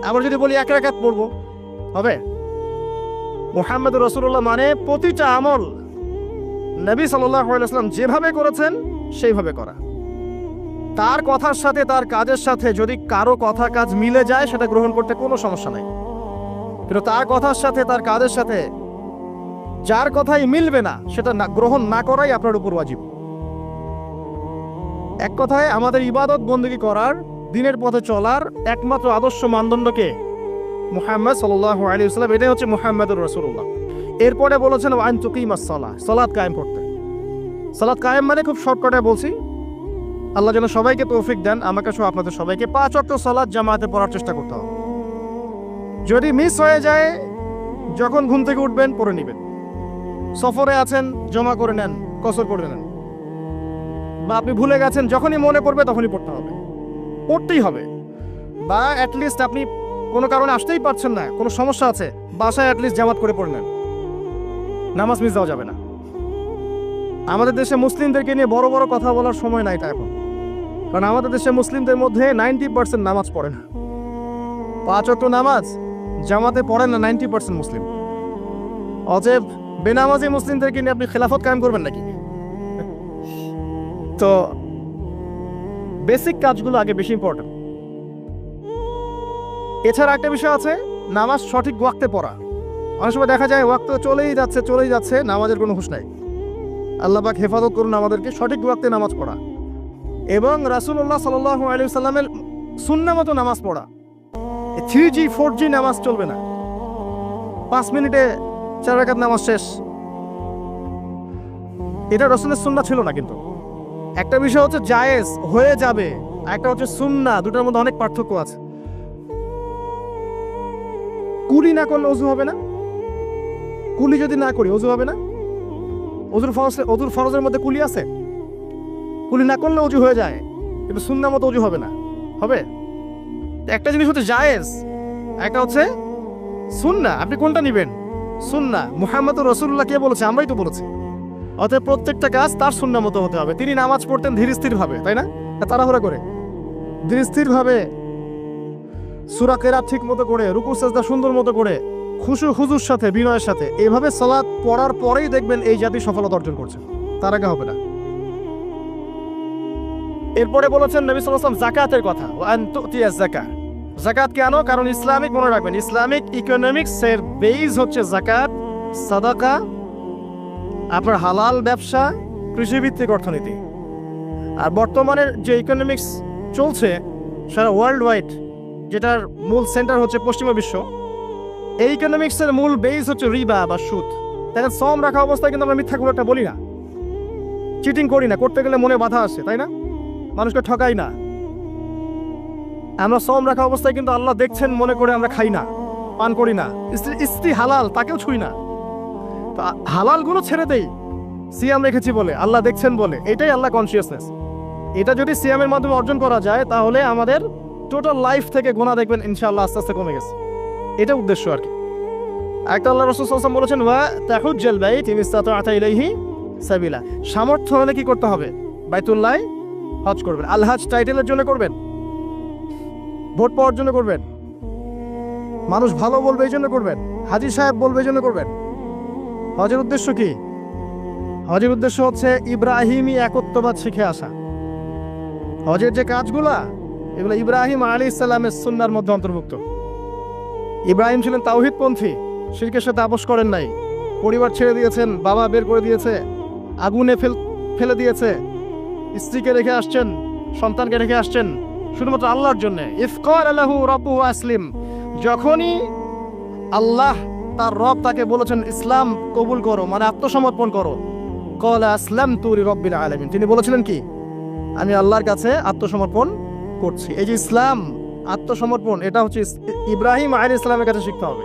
A: আবার যদি বলি 1 রাকাত পড়বো, হবে? মুহাম্মদুর রাসূলুল্লাহ মানে প্রতিটা আমল নবী সাল্লাল্লাহু আলাইহি ওয়াসাল্লাম যেভাবে করেছেন সেইভাবে করা। তার কথার সাথে তার কাজের সাথে যদি কারো কথা কাজ মিলে যায়, সেটা গ্রহণ করতে কোনো সমস্যা নাই। কিন্তু তার কথার সাথে তার কাজের সাথে যার কথাই মিলবে না, সেটা গ্রহণ না করাই আপনার উপর ওয়াজিব। এক কথায় আমাদের ইবাদত বন্দেগী করার, দিনের পথে চলার একমাত্র আদর্শ মানদণ্ডকে মুহাম্মদ সাল্লাল্লাহু আলাইহি ওয়াসাল্লাম, এটাই হচ্ছে মুহাম্মদুর রাসূলুল্লাহ। এরপরে বলেছেন ওয়া আন তুকিমাস সালাহ, সালাত কায়েম করতে। সালাত কায়েম মানে খুব শর্টকাটে বলছি, আল্লাহ যেন সবাইকে তৌফিক দেন, আমাকে সহ আপনাদের সবাইকে 5 ওয়াক্ত সালাত জামাতে পড়ার চেষ্টা করতে হবে। যদি মিস হয়ে যায়, যখন ঘুম থেকে উঠবেন পড়ে নেবেন। সফরে আছেন, জমা করে নেন, কসর করে নেন। বা আপনি ভুলে গেছেন, যখনই মনে পড়বে তখনই পড়তে হবে, পড়তেই হবে। বা অ্যাটলিস্ট আপনি কোনো কারণে আসতেই পারছেন না, কোনো সমস্যা আছে, বাসায় অ্যাটলিস্ট জামাত করে পড়ে নেন, নামাজ মিস দেওয়া যাবে না। আমাদের দেশে মুসলিমদেরকে নিয়ে বড় বড় কথা বলার সময় নাই এটা এখন, কারণ আমাদের দেশে মুসলিমদের মধ্যে 90% নামাজ পড়ে না। 5 ওয়াক্ত নামাজ জামাতে পড়েন না 90% মুসলিম। অতএব বেনামাজি মুসলিমদেরকে নিয়ে আপনি খেলাফত কায়েম করবেন নাকি? তো বেসিক কাজগুলো আগে বেশি ইম্পর্টেন্ট। এছাড়া একটা বিষয় আছে, নামাজ সঠিক ওয়াক্তে পড়া। অনেক সময় দেখা যায় ওয়াক্ত চলেই যাচ্ছে, নামাজের কোনো হুঁশ নাই। আল্লাহ পাক হেফাজত করুন আমাদেরকে, সঠিক ওয়াক্তে নামাজ পড়া এবং রাসূলুল্লাহ সাল্লাল্লাহু আলাইহি ওয়াসাল্লামের সুন্নাহ মতো নামাজ পড়া। 3G 4G নামাজ চলবে না। 5 মিনিটে 4 রাকাত নামাজ শেষ, এটা রাসূলের সুন্নাহ ছিল না। কিন্তু একটা বিষয় হচ্ছে জায়েজ হয়ে যাবে, একটা হচ্ছে সুন্নাহ, দুটোর মধ্যে অনেক পার্থক্য আছে। কুলি না করলে ওযু হবে না, কুলি যদি না করি ওযু হবে না। ওযুর ফরজের মধ্যে কুলি আছে, কুলি না করলে ওযু হয়ে যায়, কিন্তু সুন্নাহ মতো ওযু হবে না। হবে? একটা জিনিস হচ্ছে জায়েজ, একটা হচ্ছে সুন্নাহ। আপনি কোনটা নেবেন? সুন্নাহ। মুহাম্মদুর রাসূলুল্লাহ কে বলেছে? আমরাই তো বলেছি। অতএব প্রত্যেকটা কাজ তার সুন্নাহ মতো হতে হবে। তিনি নামাজ পড়তেন ধীর স্থির ভাবে, তাই না? তাড়াহুড়া করে, ধীর স্থির ভাবে, সূরা কেরাত ঠিক মতো করে, রুকু সাজদা সুন্দর মতো করে, খুশু খুজুর সাথে, বিনয়ের সাথে এইভাবে সালাত পড়ার পরেই দেখবেন এই জাতি সফলতা অর্জন করছে, তার আগে হবে না। এরপরে বলেছেন নবী সাল্লাল্লাহু আলাইহি ওয়াসাল্লাম যাকাতের কথা, ওয়া আন তুতিয়া যাকাত। যাকাত কেন? কারণ ইসলামিক, মনে রাখবেন, ইসলামিক ইকোনমিক্স এর বেস হচ্ছে যাকাত, সাদাকা, আপনার হালাল ব্যবসা, কৃষিভিত্তিক অর্থনীতি। আর বর্তমানের যে ইকোনমিক্স চলছে সারা ওয়ার্ল্ড ওয়াইড, যেটার মূল সেন্টার হচ্ছে পশ্চিমা বিশ্ব, এই ইকোনমিক্সের মূল বেস হচ্ছে রিবা বা সুদ। দেখেন, শ্রম রাখা অবস্থায় কিন্তু আমরা মিথ্যা কোনো একটা বলি না, চিটিং করি না, করতে গেলে মনে বাধা আসে, তাই না? মানুষকে ঠকাই না। আমরা শ্রম রাখা অবস্থায় কিন্তু আল্লাহ দেখছেন মনে করে আমরা খাই না, পান করি না, স্ত্রী হালাল তাকেও ছুই না। তো হালাল গুলো ছেড়ে দেই সিয়াম রেখেছি বলে, আল্লাহ দেখছেন বলে, এটাই আল্লাহ কনসিয়াসনেস। এটা যদি সিয়ামের মাধ্যমে অর্জন করা যায় তাহলে আমাদের টোটাল লাইফ থেকে গুনাহ দেখবেন ইনশাআল্লাহ আস্তে আস্তে কমে গেছে। এটা উদ্দেশ্য আর কি। একটা আল্লাহ রাসূল সাল্লাল্লাহু আলাইহি ওয়াসাল্লাম বলেছেন, ওয়া তাহুজ্জাল বাইত ইন ইসতাতা'তা ইলাইহি সাবিলা। সামর্থ্য হলে কি করতে হবে? বাইতুল্লাহ হজ করবেন। আল হজ টাইটেলের জন্য করবেন, ভোট পাওয়ার জন্য করবেন, মানুষ ভালো বলবে এই জন্য করবেন, হাজী সাহেব বলবে এই জন্য করবেন? হজের উদ্দেশ্য কি? হজের উদ্দেশ্য হচ্ছে ইব্রাহিমী একত্ববাদ শিখে আসা। হজের যে কাজগুলা, এগুলো ইব্রাহিম আলাইহিস সালামের সুন্নাহর মধ্যে অন্তর্ভুক্ত। ইব্রাহিম ছিলেন তাওহীদপন্থী, শিরকের সাথে আপোষ করেন নাই, পরিবার ছেড়ে দিয়েছেন, বাবা বের করে দিয়েছে, আগুনে ফেলে দিয়েছে, স্ত্রীকে রেখে আসছেন, সন্তানকে রেখে আসছেন শুধুমাত্র আল্লাহর জন্য। ইয ক্বালা লাহু রাব্বুহু আসলিম, যখনই আল্লাহ তার রব তাকে বলেছেন ইসলাম কবুল করো, মানে আত্মসমর্পণ করো, ক্বালা আসলামতু লিরাব্বিল আলামিন, তিনি বলেছিলেন কি? আমি আল্লাহর কাছে আত্মসমর্পণ করছি। এই যে ইসলাম, আত্মসমর্পণ, এটা হচ্ছে ইব্রাহিম আলাইহিস সালামের কাছে শিখতে হবে।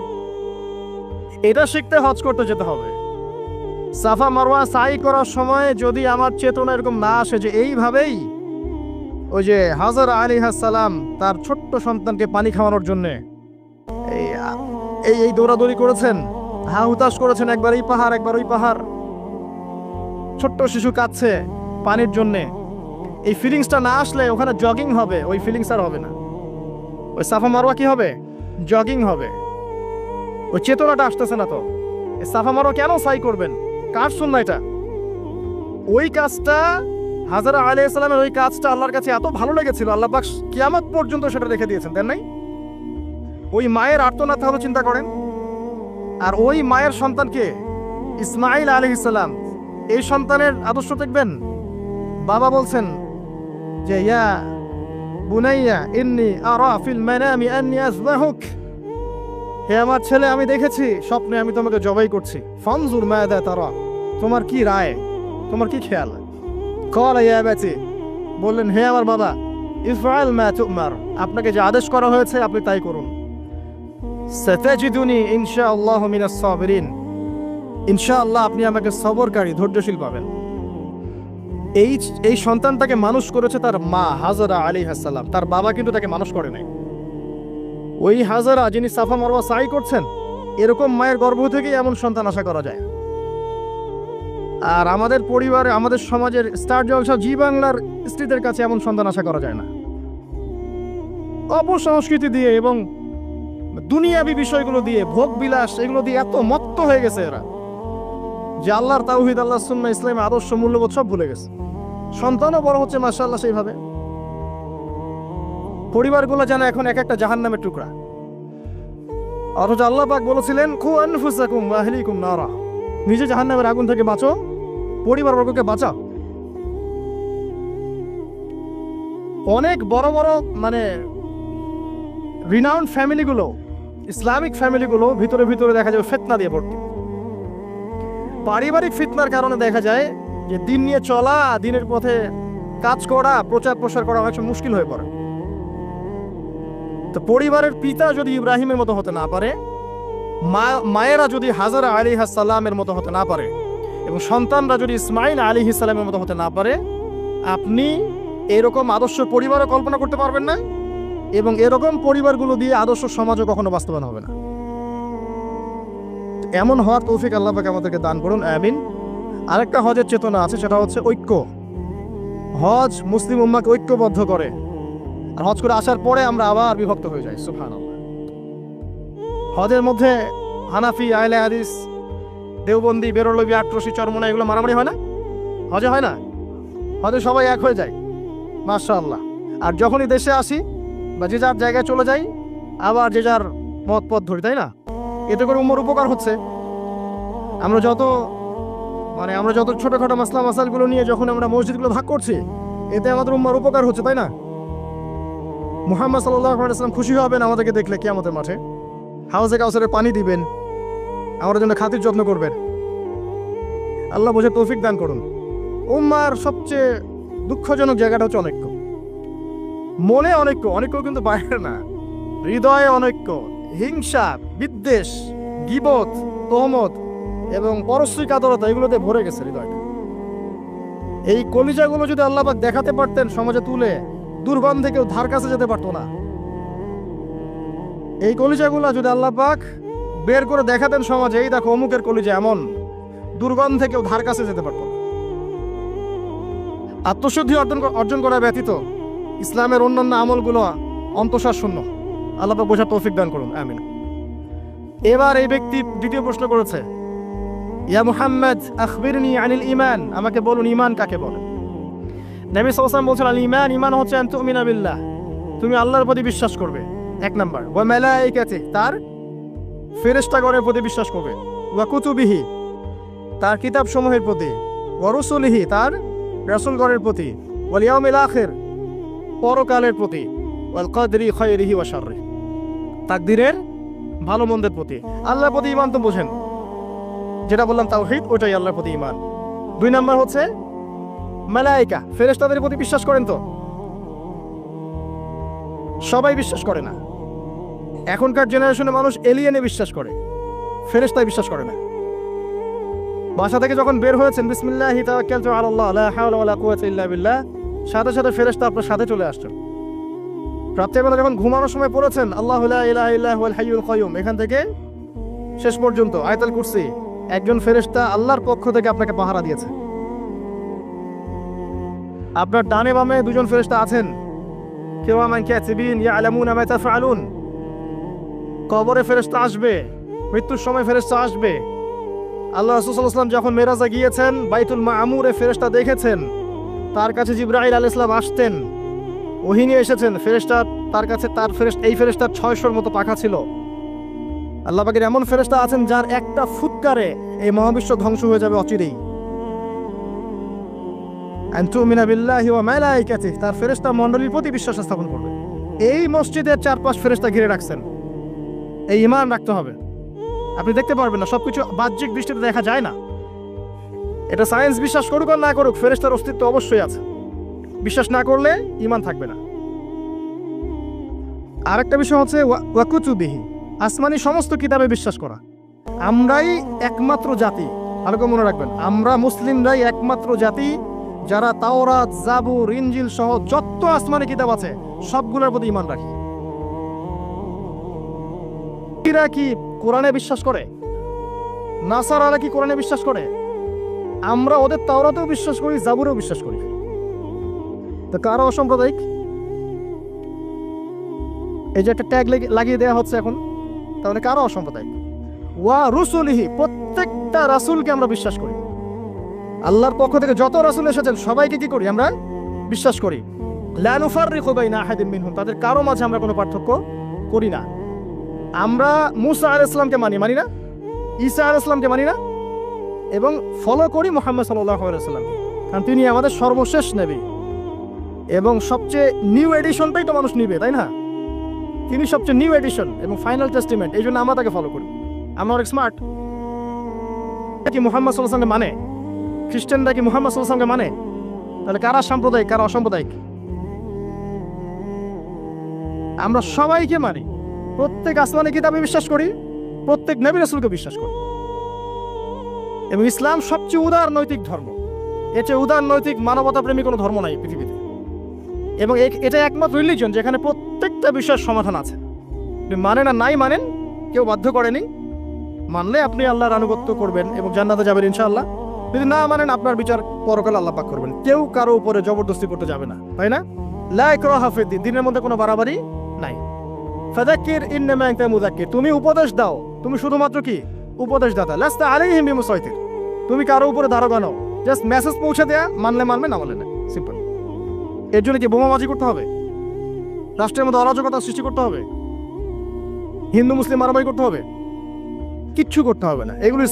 A: এটা শিখতে হজ করতে যেতে হবে। সাফা মারওয়া সাই করার সময় যদি আমার চেতনা এরকম না আসে যে এইভাবেই ওই যে হাজরা আলাইহিস সালাম তার ছোট্ট সন্তানকে পানি খাওয়ানোর জন্য এই দৌড়াদৌড়ি করেছেন, হা হুতাশ করেছেন, একবার এই পাহাড় একবার ওই পাহাড়, ছোট্ট শিশু কাঁদছে পানির জন্যে, এই ফিলিংসটা না আসলে ওখানে জগিং হবে, ওই ফিলিংস আর হবে না। ওই সাফা মারওয়া কি হবে? জগিং হবে। ওই চেতনাটা আসতেছে না। তো এই সাফা মারওয়া কেন সাই করবেন? কার সুন্নাহ এটা? ওই কাজটা হাজরা আলাইহিস সালামের, ওই কাজটা আল্লাহর কাছে এত ভালো লেগেছিল, আল্লাহ পাক কিয়ামত পর্যন্ত সেটা রেখে দিয়েছেন, দেন নাই? ওই মায়ের আর্তনাদ তাহলে চিন্তা করেন। আর ওই মায়ের সন্তানকে ইসমাঈল আলাইহিস সালাম, এই সন্তানের আদর্শ দেখবেন। বাবা বলছেন যে ইয়া বুনাইয়া ইন্নী আরা ফিল মানামি আন্নী আযবাহুক, হে আমার ছেলে, আমি দেখেছি স্বপ্নে আমি তোমাকে জবাই করছি, ফানজুর মাযা তারা, তোমার কি রায়, তোমার কি খেয়াল? ক্বালা ইয়া আবাতি, বললেন হে আমার বাবা, ইফআল মা তুমার, আপনাকে যে আদেশ করা হয়েছে আপনি তাই করুন। সাতাজিদুনি ইনশাআল্লাহু মিনাস সাবিরিন, ইনশাআল্লাহ আপনি আমাকে সবরকারী, ধৈর্যশীল পাবেন। এই সন্তানটাকে মানুষ করেছে তার মা হাজরা আলাইহিস সালাম, তার বাবা কিন্তু তাকে মানুষ করে নাই। ওই হাজরা যিনি সাফা মারওয়া সাই করছেন, এরকম মায়ের গর্ভ থেকেই এমন সন্তান আশা করা যায়। আর আমাদের পরিবারে, আমাদের সমাজের স্টার জলসা জি বাংলার স্ত্রীদের কাছে এমন সন্তান আশা করা যায় না। অপসংস্কৃতি দিয়ে এবং দুনিয়াবী বিষয়গুলো দিয়ে, ভোগ বিলাস, এগুলো দিয়ে এত মত্ত হয়ে গেছে এরা যে আল্লাহর তাওহীদ, আল্লাহর সুন্নাহ, ইসলামের আদর্শ, মূল্যবোধ সব ভুলে গেছে। সন্তানও বড় হচ্ছে মাশাআল্লাহ সেইভাবে। পরিবারগুলো যেন এখন এক একটা জাহান্নামের টুকরা। অথচ আল্লাহ পাক বলেছিলেন কু আনফুসাকুম ওয়া আহলিকুম নারা, নিজে জাহান্নামের আগুন থেকে বাঁচো, পরিবারবর্গকে বাঁচাও। অনেক বড় বড় মানে রিনাউন্ড ফ্যামিলিগুলো, ইসলামিক ফ্যামিলিগুলো ভিতরে ভিতরে দেখা যায় ফিতনা দিয়ে ভর্তি। পারিবারিক ফিতনার কারণে দেখা যায় যে দিন নিয়ে চলা, দিনের পথে কাজ করা, প্রচার প্রসার করা অনেক মুশকিল হয়ে পড়ে। তো পরিবারের পিতা যদি ইব্রাহিমের মতো হতে না পারে, মায়েরা যদি হাজরা আলাইহিস সালামের মতো হতে না পারে, এবং সন্তানরা যদি ইসমাঈল আলাইহিস সালামের মতো হতে না পারে, আপনি এরকম আদর্শ পরিবারও কল্পনা করতে পারবেন না, এবং এরকম পরিবারগুলো দিয়ে আদর্শ সমাজও কখনো বাস্তবায়ন হবে না। এমন হওয়ার তৌফিক আল্লাহ পাক আমাদেরকে দান করুন, আমিন। আরেকটা হজের চেতনা আছে, সেটা হচ্ছে ঐক্য। হজ মুসলিম উম্মাহকে ঐক্যবদ্ধ করে। আর হজ করে আসার পরে আমরা আবার বিভক্ত হয়ে যাই, সুবহানাল্লাহ। হজের মধ্যে হানাফি, আহলে হাদিস, দেওবন্দি, বেরলভী, আটরশি, চরমোনা এগুলো মারামারি হয় না? হজে হয় না? হজে সবাই এক হয়ে যায়, মাশাআল্লাহ। আর যখনই দেশে আসি বা যে যার জায়গায় চলে যাই, আবার যে যার মত পথ ধরি, তাই না? এতে করে উম্মার উপকার হচ্ছে। আমরা যত ছোটখাটো মাসলা মাসালগুলো নিয়ে যখন আমরা মসজিদগুলো ভাগ করছি, এতে আমাদের উম্মার উপকার হচ্ছে, তাই না? মুহাম্মদ সাল্লাল্লাহু আলাইহি ওয়াসাল্লাম খুশি হবেন আমাদেরকে দেখলে কিয়ামতের মাঠে, হাউজে কাউসারে পানি দিবেন, আমাদের জন্য খাতির যত্ন করবেন। আল্লাহ বোঝে তৌফিক দান করুন। উম্মার সবচেয়ে দুঃখজনক জায়গাটা হচ্ছে অনৈক্য। মনে অনৈক্য কিন্তু বাইরে না, হৃদয়ে অনৈক্য, হিংসা, বিদ্বেষ, গীবত, তহমত এবং পরশ্রী কাতরতা এগুলোতে ভরে গেছে হৃদয়টা। এই কলিজাগুলো যদি আল্লাহ পাক দেখাতে পারতেন সমাজে তুলে, দুর্গন্ধে কেউ ধার কাছে যেতে পারতো না। এই কলিজাগুলো যদি আল্লাহ পাক বের করে দেখাতেন সমাজে, এই দেখো অমুকের কলিজা এমন, দুর্গন্ধে কেউ ধার কাছে যেতে পারতো না। আত্মশুদ্ধি অর্জন করা ব্যতীত ইসলামের অন্যান্য আমলগুলো অন্তঃসার শূন্য। আল্লাহ পাক বোঝার তৌফিক দান করুন, আমিন। এবার এই ব্যক্তি দ্বিতীয় প্রশ্ন করেছে, ইয়া মুহাম্মদ আখবিরনি আনিল ঈমান, আমাকে বলুন ঈমান কাকে বলে? নবী সাল্লাল্লাহু আলাইহি ওয়াসাল্লাম বলেছেন, আল ঈমান হচ্ছে আন তুমিনা বিল্লাহ, তুমি আল্লাহর প্রতি বিশ্বাস করবে, এক নাম্বার। ওয়া মালাইকাতিহি, তার ফেরেশতাগণের প্রতি বিশ্বাস করবে। ওয়া কুতুবিহি, তার কিতাব সমূহের প্রতি। ওয়া রুসুলিহি, তার রাসূলগণের প্রতি। ওয়াল ইয়াউমিল আখির, পরকালের প্রতি। ওয়াল কদরি খায়রিহি ওয়া শাররিহি, তাকদীরের ভালো মন্দের প্রতি। আল্লাহর প্রতি ঈমান তো বোঝেন, যেটা বললাম তাওহীদ, ওইটাই আল্লাহর প্রতি ঈমান। দুই নাম্বার হচ্ছে মালায়েকা, ফেরেশতাদের প্রতি বিশ্বাস করেন তো? সবাই বিশ্বাস করে না। এখনকার জেনারেশনে মানুষ এলিয়েনে বিশ্বাস করে, ফেরেশতায় বিশ্বাস করে না। বাসা থেকে যখন বের হয়েছেন, বিসমিল্লাহি তাওয়াক্কালতু আলাল্লাহ লা হাওলা ওয়ালা কুওয়াতা ইল্লা বিল্লাহ, সাথে সাথে ফেরেশতা আপনার সাথে চলে আসছে। রাত্রেবেলা যখন ঘুমানোর সময় পড়েছেন আল্লাহু লা ইলাহা ইল্লা হুয়াল হাইয়ুল কাইয়ুম, এখান থেকে শেষ পর্যন্ত আয়াতুল কুরসি, একজন ফেরেশতা আল্লাহর পক্ষ থেকে আপনাকে পাহারা দিয়েছে। আপনার ডানে বামে দুজন ফেরেশতা আছেন, কিরামান কাতিবিন ইয়ালামুনা মা তাফআলুন। কবরে ফেরেশতা আসবে, মৃত্যুর সময় ফেরেশতা আসবে। আল্লাহ রাসূল সাল্লাল্লাহু আলাইহি ওয়াসাল্লাম যখন মেরাজে গিয়েছেন, বাইতুল মামুরে ফেরেশতা দেখেছেন, তার কাছে জিবরাইল আলাইহিস সালাম আসতেন, ওহী নিয়ে এসেছেন। ফেরেশতা তার কাছে, এই ফেরেশতার 600-র মতো পাখা ছিল। আল্লাহ পাকের এমন ফেরেশতা আছেন যার একটা ফুৎকারে এই মহাবিশ্ব ধ্বংস হয়ে যাবে অচিরেই। আন তুমিনা বিল্লাহি ওয়া মালাইকাতিহি, তার ফেরেশতা মণ্ডলীর প্রতি বিশ্বাস স্থাপন করবে। এই মসজিদের 4-5 ফেরেশতা ঘিরে রাখছেন, এই ঈমান রাখতে হবে। আপনি দেখতে পারবেন না, সবকিছু বাহ্যিক দৃষ্টিতে দেখা যায় না। এটা সায়েন্স বিশ্বাস করুক আর না করুক, ফেরেশতার অস্তিত্ব অবশ্যই আছে। বিশ্বাস না করলে ঈমান থাকবে না। আরেকটা বিষয় হচ্ছে ওয়া কুতুবিহি, আসমানি সমস্ত কিতাবে বিশ্বাস করা। আমরাই একমাত্র জাতি, ভালো করে মনে রাখবেন, আমরা মুসলিমরাই একমাত্র জাতি যারা তাওরাত, জাবুর, ইনজিল সহ যত আসমানি কিতাব আছে সবগুলোর প্রতি ঈমান রাখি। এরা কি কোরআনে বিশ্বাস করে? নাসারারা কি কোরআনে বিশ্বাস করে? আমরা ওদের তাওরাতেও বিশ্বাস করি, জাবুরেও বিশ্বাস করি। তো কারা অসাম্প্রদায়িক? এই যে একটা ট্যাগ লাগিয়ে দেওয়া হচ্ছে এখন, তাহলে কারা অসাম্প্রদায়িক? ওয়া রুসুলিহি, প্রত্যেকটা রাসূলকে আমরা বিশ্বাস করি। আল্লাহর পক্ষ থেকে যত রাসূল এসেছেন সবাইকে কি করি? আমরা বিশ্বাস করি। লা নুফাররিকু বাইনা আহাদিন মিনহুম, তাদের কারো মাঝে আমরা কোনো পার্থক্য করি না। আমরা মুসা আলাইহিস সালামকে মানি না? ঈসা আলাইহিস সালামকে মানি না? এবং ফলো করি মুহাম্মদ সাল্লাল্লাহু আলাইহি ওয়াসাল্লামকে, কারণ তিনি আমাদের সর্বশেষ নবী এবং সবচেয়ে নিউ এডিশনটাই তো মানুষ নিবে, তাই না? তিনি সবচেয়ে নিউ এডিশন এবং ফাইনাল টেস্টিমেন্ট, এই জন্য আমরা তাকে ফলো করি। আমরা অনেক স্মার্ট। কি মুহাম্মদ সাল্লাল্লাহু আলাইহি ওয়াসাল্লামকে মানে? খ্রিস্টানরা কি মুহাম্মদ সাল্লাল্লাহু আলাইহি ওয়াসাল্লামকে মানে? তাহলে কারা সাম্প্রদায়িক, কারা অসাম্প্রদায়িক? আমরা সবাইকে মানি, প্রত্যেক আসমানি কিতাবে বিশ্বাস করি, প্রত্যেক নবী রাসূলকে বিশ্বাস করি। এবং ইসলাম সবচেয়ে উদার নৈতিক ধর্ম। এর চেয়ে উদার নৈতিক মানবতা প্রেমী কোনো ধর্ম নাই পৃথিবীতে। এবং এটা একমাত্র রিলিজন যেখানে প্রত্যেকটা বিষয়ের সমাধান আছে। আপনি মানেন আর নাই মানেন, কেউ বাধ্য করেনি। মানলে আপনি আল্লাহর আনুগত্য করবেন এবং জান্নাতে যাবেন ইনশাআল্লাহ। যদি না মানেন, আপনার বিচার পরকালে আল্লাহ পাক করবেন। কেউ কারো উপরে জবরদস্তি করতে যাবে না, তাই না? লা ইকরাহা ফিদ্দিন, দিনের মধ্যে কোনো বাড়াবাড়ি নাই। ফাযাক্কির ইন্নামা আনতা মুযাক্কির, তুমি উপদেশ দাও, তুমি শুধুমাত্র কি উপদেশদাতা, লাস্তা আলাইহিম বিমুসাইতির, তুমি কারো উপরে দারোগা নও, জাস্ট মেসেজ পৌঁছে দেয়া, মানলে মানবে, না মানলে না, সিম্পল। এর জন্য কি বোমাবাজি করতে হবে? রাষ্ট্রের মধ্যে অরাজকতা সৃষ্টি করতে হবে? হিন্দু মুসলিম মারামারি করতে হবে? কিচ্ছু করতে হবে না। এগুলো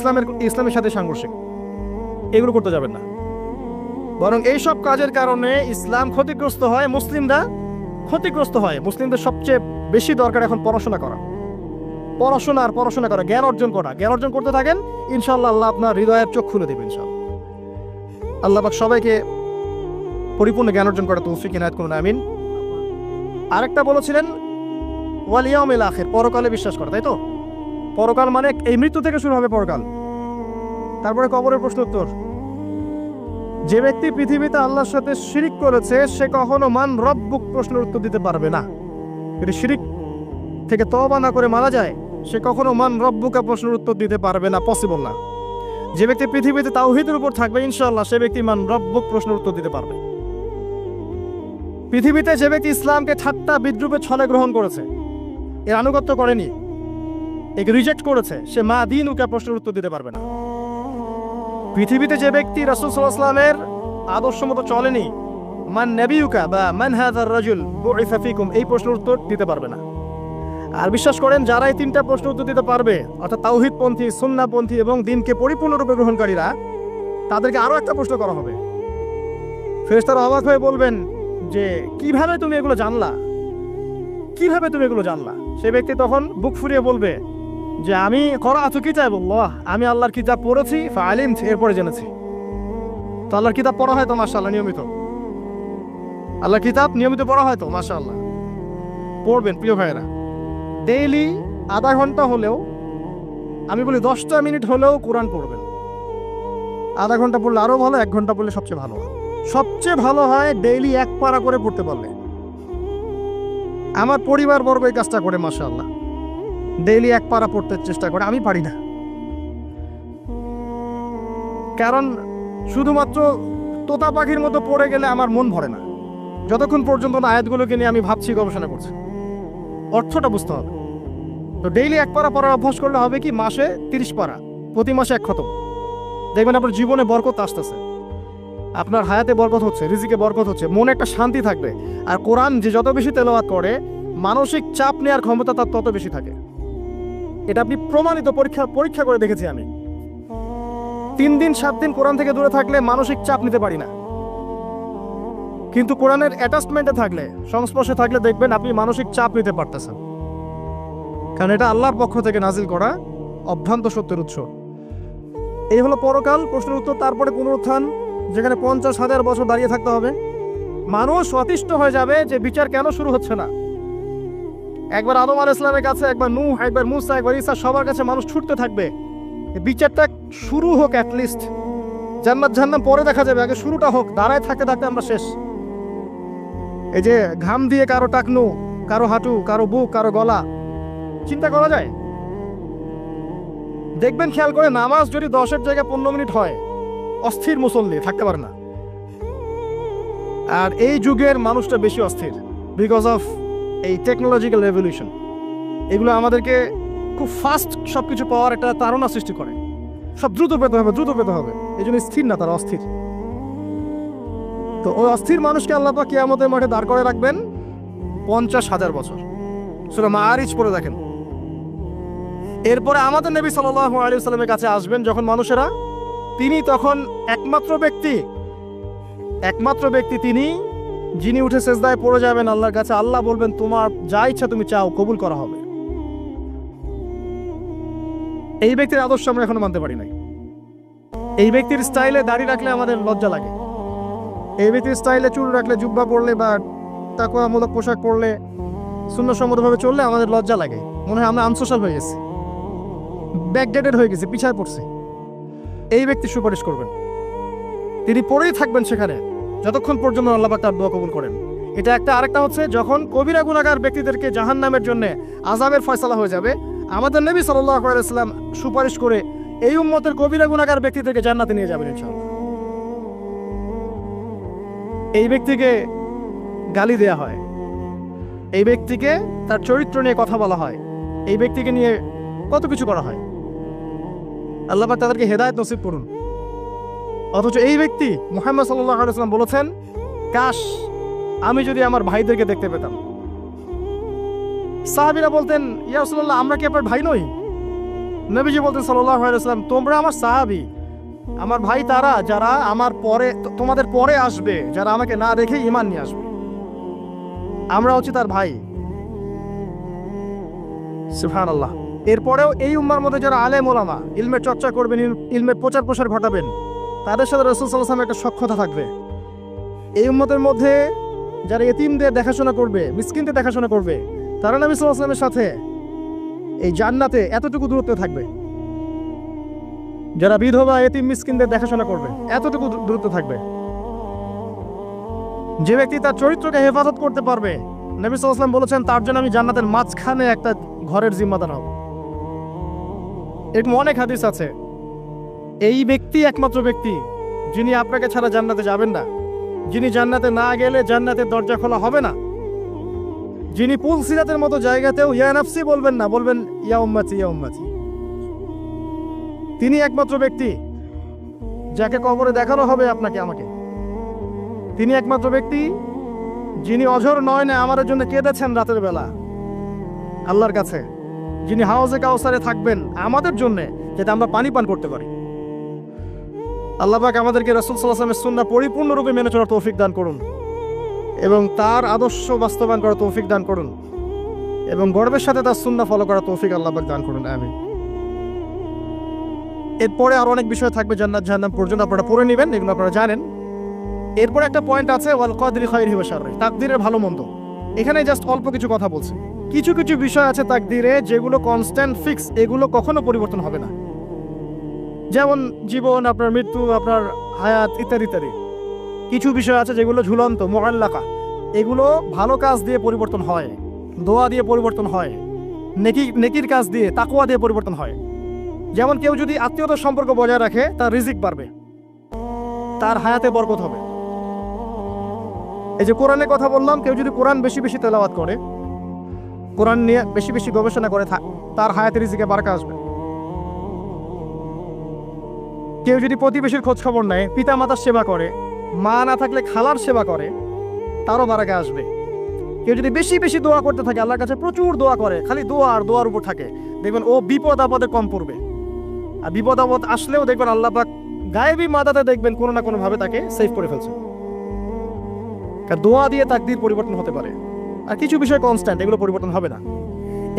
A: ইসলামের সাথে সাংঘর্ষিক, এগুলো করতে যাবেন না। বরং এইসব কাজের কারণে ইসলাম ক্ষতিগ্রস্ত হয়, মুসলিমরা ক্ষতিগ্রস্ত হয়। মুসলিমদের সবচেয়ে বেশি দরকার এখন পড়াশোনা করা, পড়াশোনা করা, জ্ঞান অর্জন করা। জ্ঞান অর্জন করতে থাকেন, ইনশাআল্লাহ আল্লাহ আপনার হৃদয়ের চোখ খুলে দেবেন ইনশাআল্লাহ। আল্লাহ পাক সবাইকে পরিপূর্ণ জ্ঞান অর্জন করা তৌফিক ইনায়াত করুন, আমিন। আরেকটা বলেছিলেন ওয়াল ইয়াউমিল আখির, পরকালে বিশ্বাস করা, তাই তো? পরকাল মানে এই মৃত্যু থেকে শুরু হবে পরকাল, তারপরে কবরের প্রশ্ন উত্তর। যে ব্যক্তি পৃথিবীতে আল্লাহর সাথে শিরিক করেছে সে কখনো মান রব্বুক প্রশ্নের উত্তর দিতে পারবে না। যদি শিরিক থেকে তওবা না করে মারা যায়, সে কখনো মান রব্বুকা প্রশ্নের উত্তর দিতে পারবে না, পসিবল না। যে ব্যক্তি পৃথিবীতে তাওহীদের উপর থাকবে ইনশাআল্লাহ, সে ব্যক্তি মান রব্বুক প্রশ্নের উত্তর দিতে পারবে। পৃথিবীতে যে ব্যক্তি ইসলামকে ঠাট্টা বিদ্রুপে ছলে গ্রহণ করেছে, এর আনুগত্য করেনি, একে রিজেক্ট করেছে, সে মা দীনুকা প্রশ্নের উত্তর দিতে পারবে না। পৃথিবীতে যে ব্যক্তি রাসূল সাল্লাল্লাহু আলাইহি ওয়াসাল্লামের আদর্শ মতো চলেনি, মান নাবিয়ুকা বা মান হাযার রাজুল বুইসা ফিকুম, এই প্রশ্নের উত্তর দিতে পারবে না। আর বিশ্বাস করেন, যারা এই তিনটা প্রশ্নের উত্তর দিতে পারবে, অর্থাৎ তাওহীদপন্থী, সুন্নাহপন্থী এবং দ্বীনকে পরিপূর্ণরূপে গ্রহণকারীরা, তাদেরকে আরো একটা প্রশ্ন করা হবে। ফেরেশতারা অবাক হয়ে বলবেন যে কিভাবে তুমি এগুলো জানলা, কিভাবে তুমি এগুলো জানলা? সে ব্যক্তি তখন বুক ফুরিয়ে বলবে যে আমি করাতু কিতাবাল্লাহ, আমি আল্লাহর কিতাব পড়েছি, ফাআলিমতু, এরপরে জেনেছি। তো আল্লাহর কিতাব পড়া হয় তো মাশাআল্লাহ নিয়মিত, আল্লাহর কিতাব নিয়মিত পড়া হয় তো মাশাআল্লাহ। পড়বেন প্রিয় ভাইয়েরা, ডেইলি আধা ঘন্টা হলেও, আমি বলি 10টা মিনিট হলেও কোরআন পড়বেন। আধা ঘন্টা পড়লে আরো ভালো, 1 ঘন্টা পড়লে সবচেয়ে ভালো হয়। সবচেয়ে ভালো হয় ডেইলি 1 পারা করে পড়তে পারলে। আমার পরিবার বর্গ এই কাজটা করে মাশাআল্লাহ, ডেইলি 1 পারা পড়তে চেষ্টা করে, আমি পারি না। কারণ শুধুমাত্র তোতা পাখির মতো পড়ে গেলে আমার মন ভরে না, যতক্ষণ পর্যন্ত না আয়াতগুলোকে নিয়ে আমি ভাবছি, গবেষণা করছি, অর্থটা বুঝতে হবে। তো ডেইলি 1 পারা পড়ার অভ্যাস করলে হবে কি, মাসে 30 পারা, প্রতি মাসে 1 খতম। দেখবেন আপনার জীবনে বরকত আসতেছে, আপনার হায়াতে বরকত হচ্ছে, রিজিকে বরকত হচ্ছে, মনে একটা শান্তি থাকবে। আর কোরআন যে যত বেশি তেলাওয়াত করে, মানসিক চাপ নেওয়ার ক্ষমতা তার তত বেশি থাকে। এটা আপনি প্রমাণিত, পরীক্ষা করে দেখেছি আমি। 3 দিন 7 দিন কোরআন থেকে দূরে থাকলে মানসিক চাপ নিতে পারি না, কিন্তু কোরআনের অ্যাটাচমেন্টে থাকলে, সংস্পর্শে থাকলে দেখবেন আপনি মানসিক চাপ নিতে পারতেছেন, কারণ এটা আল্লাহর পক্ষ থেকে নাজিল করা অভ্রান্ত সত্যের উৎস। এই হলো পরকাল, প্রশ্নের উত্তর। তারপরে পুনরুত্থান, যেখানে 50,000 বছর দাঁড়িয়ে থাকতে হবে। মানুষ অতিষ্ঠ হয়ে যাবে যে বিচার কেন শুরু হচ্ছে না। একবার আদম আলাইহিস সালামের কাছে, একবার নূহ, একবার মুসা, একবার ঈসা, সবার কাছে মানুষ ছুটতে থাকবে, বিচারটা শুরু হোক, অ্যাটলিস্ট জান্নাত জাহান্নাম পরে দেখা যাবে, আগে শুরুটা হোক। দাঁড়ায় থাকতে থাকতে আমরা শেষ। এই যে ঘাম দিয়ে কারো টাকনু, কারো হাঁটু, কারো বুক, কারো গলা, চিন্তা করা যায়? দেখবেন, খেয়াল করে, নামাজ যদি 10-এর জায়গায় 15 মিনিট হয়, অস্থির মুসল্লি থাকতে পারে না। আর এই যুগের মানুষটা বেশি অস্থির, বিকজ অফ এই টেকনোলজিক্যাল রেভলিউশন। এগুলো আমাদেরকে খুব ফাস্ট সবকিছু পাওয়ার একটা তাড়না সৃষ্টি করে, সব দ্রুত পেতে হবে, দ্রুত পেতে হবে। এই জন্য স্থির না, তারা অস্থির। তো ওই অস্থির মানুষকে আল্লাহ পাক কিয়ামতের মাঠে দাঁড় করে রাখবেন 50,000 বছর। সূরা মাআরিজ পড়ে দেখেন। এরপরে আমাদের নবী সাল্লাল্লাহু আলাইহি ওয়াসাল্লামের কাছে আসবেন যখন মানুষেরা, তিনি তখন একমাত্র ব্যক্তি তিনি, যিনি উঠে সেজদায় পড়ে যাবেন আল্লাহর কাছে। আল্লাহ বলবেন, তোমার যা ইচ্ছা তুমি চাও, কবুল করা হবে। এই ব্যক্তির আদর্শ আমরা এখনো মানতে পারি নাই। এই ব্যক্তির স্টাইলে দাড়ি রাখলে আমাদের লজ্জা লাগে, এই ব্যক্তির স্টাইলে চুল রাখলে, জুব্বা পরলে বা তাকওয়ামূলক পোশাক পরলে, সুন্নতসম্মতভাবে চললে আমাদের লজ্জা লাগে, মনে হয় আমরা আনসোশ্যাল হয়ে গেছি, ব্যাকডেটেড হয়ে গেছি, পিছায় পড়ছি। এই ব্যক্তি সুপারিশ করবেন, তিনি পড়েই থাকবেন সেখানে যতক্ষণ পর্যন্ত আল্লাহ পাক তার দোয়া কবুল করেন। এটা একটা। আরেকটা হচ্ছে, যখন কবিরা গুনাহগার ব্যক্তিদেরকে জাহান্নামের জন্য আযাবের ফয়সালা হয়ে যাবে, আমাদের নবী সাল্লাল্লাহু আলাইহি ওয়াসাল্লাম সুপারিশ করে এই উম্মতের কবিরা গুনাহগার ব্যক্তিদেরকে জান্নাতে নিয়ে যাবেন ইনশাআল্লাহ। এই ব্যক্তিকে গালি দেয়া হয়, এই ব্যক্তিকে তার চরিত্র নিয়ে কথা বলা হয়, এই ব্যক্তিকে নিয়ে কত কিছু করা হয়। আল্লাহ পাক তাদেরকে হেদায়েত নসিব করুন। অথচ এই ব্যক্তি মুহাম্মদ সাল্লাল্লাহু আলাইহি ওয়াসাল্লাম বলেছেন, কাশ আমি যদি আমার ভাইদেরকে দেখতে পেতাম। সাহাবীরা বলতেন, ইয়া রাসূলুল্লাহ, আমরা কি আপনার ভাই নই? নবীজি বলতেন সাল্লাল্লাহু আলাইহি ওয়াসাল্লাম, তোমরা আমার সাহাবী, আমার ভাই তারা যারা আমার পরে, তোমাদের পরে আসবে, যারা আমাকে না দেখে ঈমান নিয়ে আসবে। আমরা হচ্ছি তার ভাই। সুবহানাল্লাহ। এরপরেও এই উম্মার মধ্যে যারা আলেম ওলামা, ইলমের চর্চা করবেন, ইলমের প্রচার প্রসার ঘটাবেন, তাদের সাথে রাসূল সাল্লাল্লাহু আলাইহি ওয়াসাল্লামের একটা সখ্যতা থাকবে। এই উম্মতের মধ্যে যারা এতিমদের দেখাশোনা করবে, মিসকিনদের দেখাশোনা করবে, তারা নবী সাল্লাল্লাহু আলাইহি ওয়াসাল্লামের সাথে এই জান্নাতে এতটুকু দূরত্বে থাকবে। যারা বিধবা এতিম মিসকিনদের দেখাশোনা করবে, এতটুকু দূরত্ব থাকবে। যে ব্যক্তি তার চরিত্রকে হেফাজত করতে পারবে, নবী সাল্লাল্লাহু আলাইহি ওয়াসাল্লাম বলেছেন, তার জন্য আমি জান্নাতের মাঝখানে একটা ঘরের জিম্মাদার হব। এরকম অনেক হাদিস আছে। এই ব্যক্তি একমাত্র ব্যক্তি যিনি আপনাকে ছাড়া জান্নাতে যাবেন না, যিনি জান্নাতে না গেলে জান্নাতের দরজা খোলা হবে না, যিনি পুল সিরাতের মতো জায়গাতেও ইয়া নাফসি বলবেন না, বলবেন ইয়া উম্মতি ইয়া উম্মতি। তিনি একমাত্র ব্যক্তি যাকে কবরে দেখানো হবে আপনাকে আমাকে। তিনি একমাত্র ব্যক্তি যিনি অঝর নয়নে আমার জন্য কেঁদেছেন রাতের বেলা আল্লাহর কাছে, যিনি হাউজে কাউসারে থাকবেন আমাদের জন্য, যাতে আমরা পানি পান করতে পারি। আল্লাহ পাক আমাদেরকে রাসূল সাল্লাল্লাহু আলাইহি ওয়াসাল্লামের সুন্নাহ পরিপূর্ণরূপে মেনে চলার তৌফিক দান করুন এবং তার আদর্শ বাস্তবায়ন করার তৌফিক দান করুন এবং গর্বের সাথে তার সুন্নাহ ফলো করার তৌফিক আল্লাহ পাক দান করুন। আমিন। এরপরে আরো অনেক বিষয় থাকবে জান্নাত জাহান্নাম পর্যন্ত, আপনারা পড়ে নেবেন, এগুলো আপনারা জানেন। এরপরে একটা পয়েন্ট আছে, ওয়াল কদরি খায়রিহি ওয়া শাররিহি, তাকদীরের ভালো মন্দ। এখানে জাস্ট অল্প কিছু কথা বলছি। কিছু কিছু বিষয় আছে তাকদীরে যেগুলো কনস্ট্যান্ট ফিক্স, এগুলো কখনো পরিবর্তন হবে না। যেমন জীবন, আপনার মৃত্যু, আপনার হায়াত ইত্যাদি ইত্যাদি। কিছু বিষয় আছে যেগুলো ঝুলন্ত, মুআল্লাকা, এগুলো ভালো কাজ দিয়ে পরিবর্তন হয়, দোয়া দিয়ে পরিবর্তন হয়, নেকির কাজ দিয়ে, তাকওয়া দিয়ে পরিবর্তন হয়। যেমন কেউ যদি আত্মীয়তার সম্পর্ক বজায় রাখে, তার রিজিক বাড়বে, তার হায়াতে বরকত হবে। এই যে কোরআনের কথা বললাম, কেউ যদি কোরআন বেশি বেশি তেলাওয়াত করে, কোরআন নিয়ে বেশি বেশি গবেষণা করে, তার হায়াতে রিজিকে বারকা আসবে। কেউ যদি প্রতিবেশীর খোঁজ খবর নেয়, পিতা মাতার সেবা করে, মা না থাকলে খালার সেবা করে, তারও বারাকা আসবে। কেউ যদি বেশি বেশি দোয়া করতে থাকে, আল্লাহর কাছে প্রচুর দোয়া করে, খালি দোয়া আর দোয়ার উপর থাকে, দেখবেন ও বিপদ আপদে কম পড়বে। আর বিপদ আপদ আসলেও দেখবেন আল্লাহ পাক গায়েবী মাদাতে দেখবেন কোনো না কোনো ভাবে তাকে সেভ করে ফেলছে। কারণ দোয়া দিয়ে তাকদীর পরিবর্তন হতে পারে। আর কিছু বিষয় কনস্ট্যান্ট, এগুলো পরিবর্তন হবে না।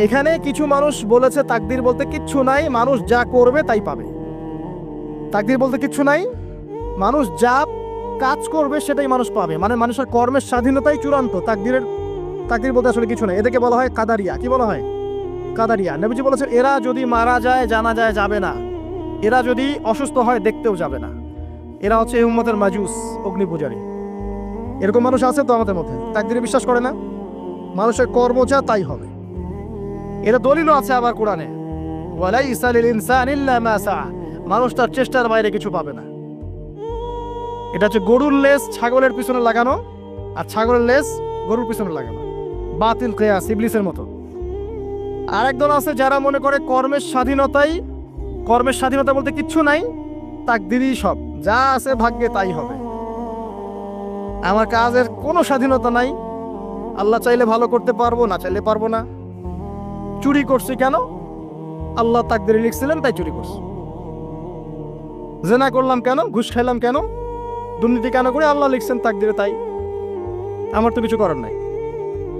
A: এখানে কিছু মানুষ বলেছে তাকদীর বলতে কিচ্ছু নাই, মানুষ যা করবে তাই পাবে। তাকদীর বলতে কিচ্ছু নাই, মানুষ যা কাজ করবে সেটাই মানুষ পাবে, মানে মানুষের কর্মের স্বাধীনতাই চূড়ান্ত। তাকদীর বলতে আসলে কিছু নাই। এদেরকে বলা হয় কাদারিয়া। কি বলা হয়? কাদারিয়া। নবীজি বলেছেন, এরা যদি মারা যায় জানা যায় যাবে না, এরা যদি অসুস্থ হয় দেখতেও যাবে না। এরা হচ্ছে এই উম্মতের মাজুস, অগ্নি পূজারী। এরকম মানুষ আছে তো আমাদের মধ্যে, তাকদীরে বিশ্বাস করে না, মানুষের কর্ম যা তাই হবে। এরা দলিলও আছে আবার কোরআনে, ওয়ালাইসা লিল ইনসানি ইল্লা মা সাআ, মানুষ তার চেষ্টার বাইরে কিছু পাবে না। এটা হচ্ছে গরুর লেজ ছাগলের পিছনে লাগানো, আর ছাগলের লেজ গরুর পিছনে লাগানো, বাতিল কিয়াস, ইবলিসের মতো। আর একদল আছে যারা মনে করে কর্মের স্বাধীনতা বলতে কিচ্ছু নাই, তাকদীরই সব, যা আছে ভাগ্যে তাই হবে। আমার কাজের কোনো স্বাধীনতা নাই, আল্লাহ চাইলে ভালো করতে পারবো, না চাইলে পারবো না। চুরি করছি কেন? আল্লাহ তাকদীরে লিখছিলেন তাই চুরি করছি। জেনা করলাম কেন? ঘুষ খাইলাম কেন? দুর্নীতি কেন করে? আল্লাহ লিখছেন তাকদীরে তাই, আমার তো কিছু করার নাই।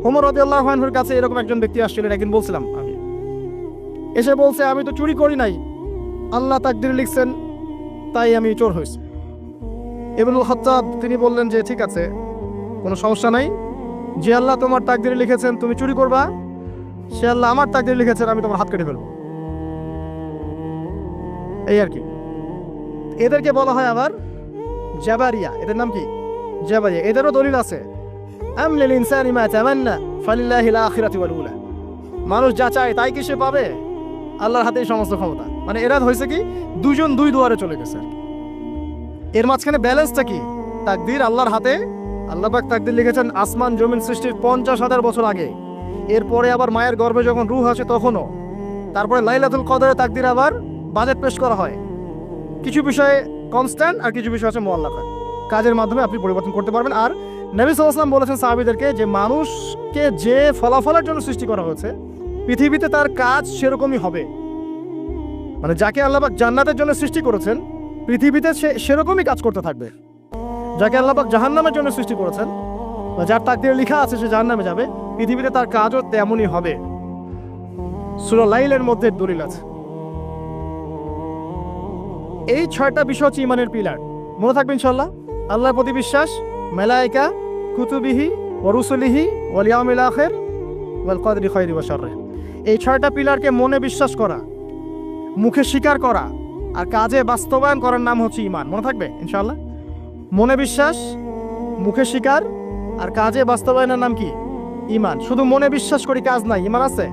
A: ওমর রাদিয়াল্লাহু আনহুর কাছে এরকম একজন ব্যক্তি আসছিলেন, একদিন বলছিলাম আমি, এসে বলছে, আমি তো চুরি করি নাই, আল্লাহ তাকদীরে লিখছেন তাই আমি চোর হয়েছি। ইবনুল খাত্তাব তিনি বললেন যে ঠিক আছে, কোনো সমস্যা নাই, যে আল্লাহ তোমার তাকদীরে লিখেছেন তুমি চুরি করবা, সে আল্লাহ আমার তাকদীরে লিখেছেন আমি তোমার হাত কেটে ফেলবো। এই আর কি। এদেরকে বলা হয় আবার জাবারিয়া। এদের নাম কি? জাবারিয়া। এদেরও দলিল আছে, আম লিল ইনসানি মা তামান্না ফালিল্লাহিল আখিরাতু ওয়াল উলা, মানুষ যা চায় তাই কি সে পাবে? আল্লাহর হাতেই সমস্ত ক্ষমতা। মানে এরা হয়েছে কি, দুজন দুই দুয়ারে চলে গেছে। এর মাঝখানে ব্যালেন্সটা কি? তাকদীর আল্লাহর হাতে। আল্লাহ পাক তাকদীর লিখেছেন আসমান জমিন সৃষ্টির 50,000 বছর আগে, এরপরে আবার মায়ের গর্ভে যখন রূহ আসে তখনও, তারপরে লাইলাতুল কদরে তাকদির আবার বাজেট পেশ করা হয়। কিছু বিষয়ে কনস্ট্যান্ট আর কিছু বিষয় আছে মুআল্লাকা, কাজের মাধ্যমে আপনি পরিবর্তন করতে পারবেন। আর নবী সাল্লাল্লাহু আলাইহি ওয়াসাল্লাম বলেছেন সাহাবীদেরকে যে মানুষকে যে ফলাফলের জন্য সৃষ্টি করা হয়েছে পৃথিবীতে তার কাজ সেরকমই হবে। মানে যাকে আল্লাহ পাক জান্নাতের জন্য সৃষ্টি করেছেন পৃথিবীতে সে সেরকমই কাজ করতে থাকবে। যাকে আল্লাহ পাক জাহান্নামের জন্য সৃষ্টি করেছেন বা যার তাকদীরে লেখা আছে সে জাহান্নামে যাবে, পৃথিবীতে তার কাজও তেমনই হবে। সূরা লাইলের মধ্যে দলিল আছে। এই 6টা বিষয় হচ্ছে ইমানের পিলার, মনে থাকবে ইনশাআল্লাহ। আল্লাহর প্রতি বিশ্বাস, মালায়েকা, কুতুবিহি ওয়া রুসুলিহি ওয়াল ইয়াউমিল আখির ওয়াল কদরি খায়রি ওয়া শাররি। এই 6টা পিলারকে মনে বিশ্বাস করা, মুখে স্বীকার করা আর কাজে বাস্তবায়ন করার নাম হচ্ছে ঈমান। মনে থাকবে ইনশাআল্লাহ। মনে বিশ্বাস, মুখে স্বীকার আর কাজে বাস্তবায়নের নাম কি? ঈমান। শুধু মনে বিশ্বাস করি, কাজ নাই, ঈমান আছে?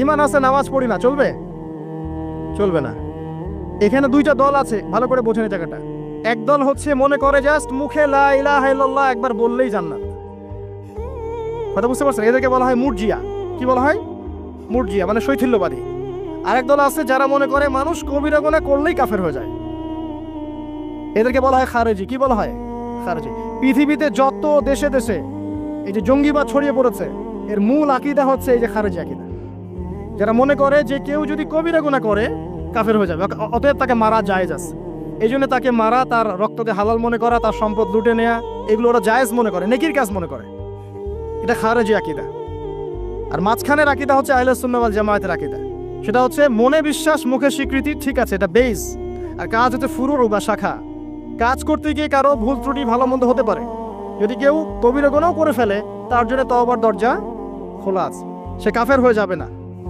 A: ঈমান আছে, নামাজ পড়ি না, চলবে? চলবে না। এখানে 2টা দল আছে, ভালো করে বোঝেন এই জায়গাটা। এক দল হচ্ছে মনে করে জাস্ট মুখে লা ইলাহা ইল্লাল্লাহ একবার বললেই জান্নাত। কথা বুঝতে পারছেন? এদেরকে বলা হয় মুরজিয়া। কি বলা হয়? মুরজিয়া, মানে শৈথিল্যবাদী। আরেক দল আছে যারা মনে করে মানুষ কবিরা গুনাহ করলেই কাফের হয়ে যায়, এদেরকে বলা হয় খারেজি। কি বলা হয়? খারেজি। পৃথিবীতে যত দেশে দেশে এই যে জঙ্গিবাদ ছড়িয়ে পড়েছে এর মূল আকীদা হচ্ছে এই যে খারেজি আকীদা, যারা মনে করে যে কেউ যদি কবিরা গুনাহ করে কাফের হয়ে যাবে, অতএব তাকে মারা জায়েজ আছে। এই জন্য তাকে মারা, তার রক্তকে হালাল মনে করা, তার সম্পদ লুটে নেওয়া, এগুলো ওরা জায়েজ মনে করে, নেকির কাজ মনে করে। এটা খারেজি আকীদা। আর মাঝখানের আকীদা হচ্ছে আহলে সুন্নাহ ওয়াল জামায়াতের আকীদা। সেটা হচ্ছে মনে বিশ্বাস, মুখে স্বীকৃতি, ঠিক আছে, এটা বেস। আর কাজ হচ্ছে ফুরুর বা শাখা। কাজ করতে গিয়ে কারো ভুল ত্রুটি ভালো মন্দ হতে পারে। যদি কেউ কবিরা গুনাহ করে ফেলে তার জন্য তওবার দরজা খোলা আছে, সে কাফের হয়ে যাবে না,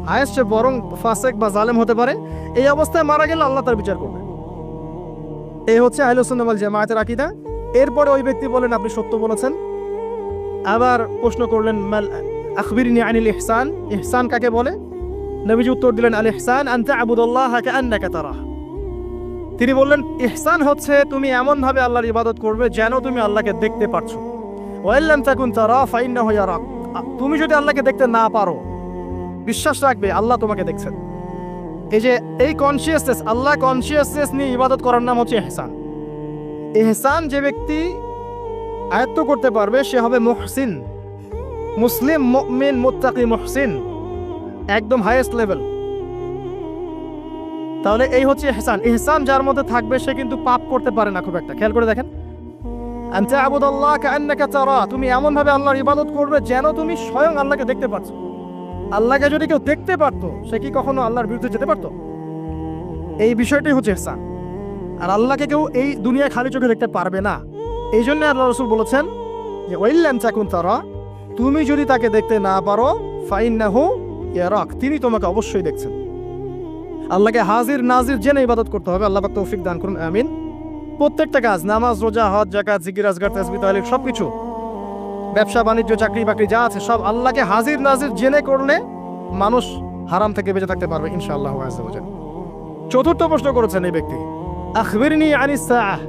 A: হায়েস্ট সে বরং ফাসেক বা জালেম হতে পারে। এই অবস্থায় মারা গেলে আল্লাহ তার বিচার করবে। এই হচ্ছে আহলে সুন্নাহ ওয়াল জামায়াতের আকীদা। এরপরে ওই ব্যক্তি বলেন আপনি সত্য বলেছেন। আবার প্রশ্ন করলেন মাল আখবিরনি আনিল ইহসান, ইহসান কাকে বলে? নবীজি উত্তর দিলেন আল ইহসান আন তা'বুদাল্লাহা কাআন্নাকা তারাহ। তিনি বললেন ইহসান হচ্ছে তুমি এমন ভাবে আল্লাহর ইবাদত করবে যেন তুমি আল্লাহকে দেখতে পারছো। ওয়া ইল্লাম তাকুন তারা ফাইন্নাহু ইয়ারাক। তুমি যদি আল্লাহকে দেখতে না পারো, বিশ্বাস রাখবে আল্লাহ তোমাকে দেখছেন। এই যে এই কনসিয়াসনেস, আল্লাহ কনসিয়াসনেস নিয়ে ইবাদত করার নাম হচ্ছে ইহসান। ইহসান যে ব্যক্তি আয়ত্ত করতে পারবে সে হবে মুহসিন, মুসলিম, মুমিন, মুত্তাকি, মুহসিন, একদম হাইয়েস্ট লেভেল। তাহলে এই হচ্ছে ইহসান। ইহসান যার মধ্যে থাকবে সে কিন্তু পাপ করতে পারে না খুব একটা। খেয়াল করে দেখেন, আন তা'বুদাল্লাহা কাআন্নাকা তারা, তুমি এমন ভাবে আল্লাহর ইবাদত করবে যেন তুমি স্বয়ং আল্লাহকে দেখতে পাচ্ছো। আল্লাহকে যদি কেউ দেখতে পারতো সে কি কখনো আল্লাহর বিরুদ্ধে যেতে পারতো? এই বিষয়টাই হচ্ছে ইহসান। আর আল্লাহকে কেউ এই দুনিয়ায় খালি চোখে দেখতে পারবে না। এই জন্য আল্লাহ রাসূল বলেছেন যে ওয়াইল্লাম তাকুন তারা, তুমি যদি তাকে দেখতে না পারো ফাইন্নাহু ইয়ারাক, তিনি তোমাকে অবশ্যই দেখছেন। আল্লাহকে হাজির নাজির জেনে ইবাদত করতে হবে। আল্লাহ পাক তৌফিক দান করুন, আমিন। প্রত্যেকটা কাজ, নামাজ, রোজা, হজ, যাকাত, জিকির, আজকার, তাসবিহ, তাহলিল, সবকিছু, ব্যবসা বাণিজ্য, চাকরি বাকরি যা আছে সব আল্লাহকে হাজির নাজির জেনে করলে মানুষ হারাম থেকে বেঁচে থাকতে পারবে ইনশাআল্লাহ আযজা ওয়া জাল। চতুর্থ প্রশ্ন করেছেন এই ব্যক্তি, আখবিরনি আনিস সাআহ,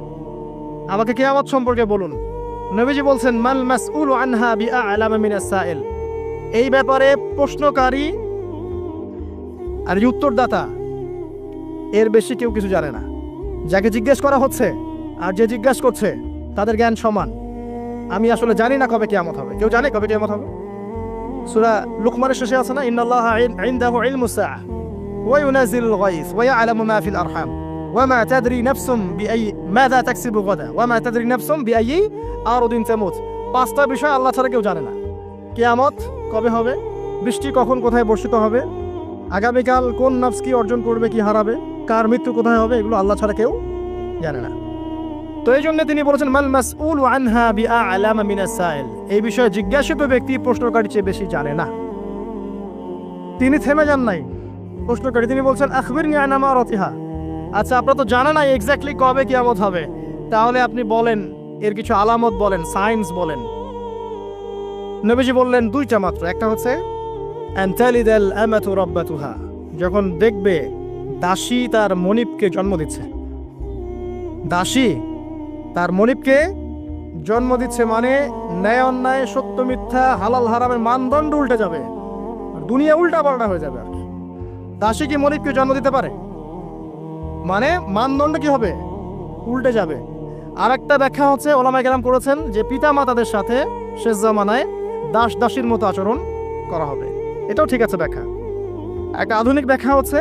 A: আমাকে কিয়ামত সম্পর্কে বলুন। নবীজি বলছেন মাল মাসউলু আনহা বিআ'লামা মিনাস সাইল। এই ব্যাপারে প্রশ্নকারী আর উত্তরদাতা এর বেশি কেউ কিছু জানে না। যাকে জিজ্ঞেস করা হচ্ছে আর যে জিজ্ঞাসা করছে তাদের জ্ঞান সমান। আমি আসলে জানি না কবে কিয়ামত হবে। কেউ জানে কবে কিয়ামত হবে? সূরা লুকমানের শেষে আছে না, ইন্নাল্লাহা ইনদাহু ইলমুস সাআহ ওয়া ইউনাজিলুল গায়স ওয়া ইয়ালামু মা ফিল আরহাম ওয়া মা তাদরি নাফসুম মাযা তাকসিবু গাদা ওয়া মা তাদরি নাফসুম বিআইয়ি আরদিন তামুত। 5টা বিষয় আল্লাহ ছাড়া কেউ জানে না। কিয়ামত কবে হবে, বৃষ্টি কখন কোথায় বর্ষিত হবে, আগামীকাল কোন নফস কি অর্জন করবে কি হারাবে, কার মৃত্যু কোথায় হবে, এগুলো আল্লাহ ছাড়া কেউ জানে না। তো এই জন্য তিনি বলেছেন মাল মাসউলু আনহা বিআ'লামা মিনাস সাইল, এই বিষয়ে জিজ্ঞাসিত ব্যক্তি প্রশ্নকারী চেয়ে বেশি জানে না। তিনি থেমে যান নাই প্রশ্নকারী, তিনি বলছেন আখবিরনি আন আমারাতিহা। আচ্ছা, আপনারা তো জানেন না এক্স্যাক্টলি কবে কিয়ামত হবে, তাহলে আপনি বলেন এর কিছু আলামত বলেন, সাইন্স বলেন। নবীজি বললেন 2টা মাত্র। একটা হচ্ছে আন তালিদাল আমাতু রাব্বাতুহা, যখন দেখবে দাসী তার মনিবকে জন্ম দিচ্ছে। দাসী তার মনিবকে জন্ম দিচ্ছে মানে ন্যায় অন্যায়, সত্য মিথ্যা, হালাল হারামের মানদণ্ড উল্টে যাবে, দুনিয়া উল্টা পাল্টা হয়ে যাবে। দাসী কি মনিবকে জন্ম দিতে পারে? মানে মানদণ্ড কি হবে? উল্টে যাবে। আর একটা ব্যাখ্যা হচ্ছে ওলামায়ে কেরাম করেছেন যে পিতা মাতাদের সাথে শেষ জামানায় দাস দাসীর মতো আচরণ করা হবে। এটাও ঠিক আছে ব্যাখ্যা। একটা আধুনিক ব্যাখ্যা হচ্ছে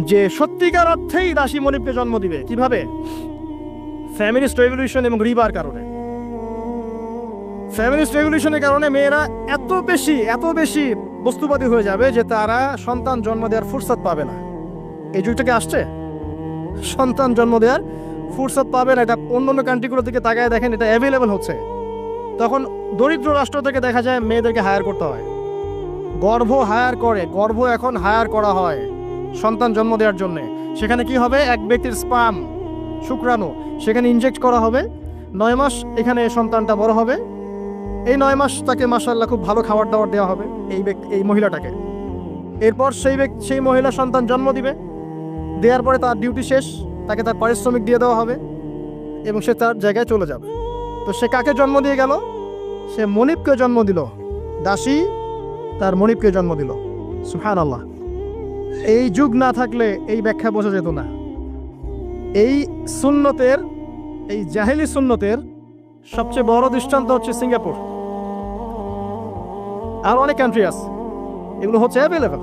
A: যে সত্যিকার অর্থেই দাসী মনিবকে জন্ম দিবে। কিভাবে? ফ্যামিলিস্ট রেভলিউশন এবং রিবার কারণে। ফ্যামিলিস্ট রেভলিউশনের কারণে মেয়েরা এত বেশি বস্তুবাদী হয়ে যাবে যে তারা সন্তান জন্ম দেওয়ার ফুরসত পাবে না। এই যুগটাকে আসছে, সন্তান জন্ম দেওয়ার ফুরসত পাবে না। এটা অন্য কান্ট্রিগুলোর দিকে তাকায় দেখেন, এটা অ্যাভেলেবল হচ্ছে। তখন দরিদ্র রাষ্ট্র থেকে দেখা যায় মেয়েদেরকে হায়ার করতে হয়, গর্ভ এখন হায়ার করা হয় সন্তান জন্ম দেওয়ার জন্য। সেখানে কি হবে? এক ব্যক্তির স্পাম, শুক্রাণু সেখানে ইনজেক্ট করা হবে। 9 মাস এখানে সন্তানটা বড় হবে। এই 9 মাস তাকে মাশাআল্লাহ খুব ভালো খাবার দাবার দেওয়া হবে এই মহিলাটাকে। এরপর সেই মহিলা সন্তান জন্ম দিবে। দেওয়ার পরে তার ডিউটি শেষ, তাকে তার পারিশ্রমিক দিয়ে দেওয়া হবে এবং সে তার জায়গায় চলে যাবে। তো সে কাকে জন্ম দিয়ে গেল? সে মনিবকে জন্ম দিল। দাসী তার মনিবকে জন্ম দিল। সুবহানাল্লাহ। এই যুগ না থাকলে এই ব্যাখ্যা বোঝা যেত না। এই সুন্নতের, এই জাহেলি সুন্নতের সবচেয়ে বড় দৃষ্টান্ত হচ্ছে সিঙ্গাপুর। আর অনেক কান্ট্রি আছে, এগুলো হচ্ছে অ্যাভেলেবল।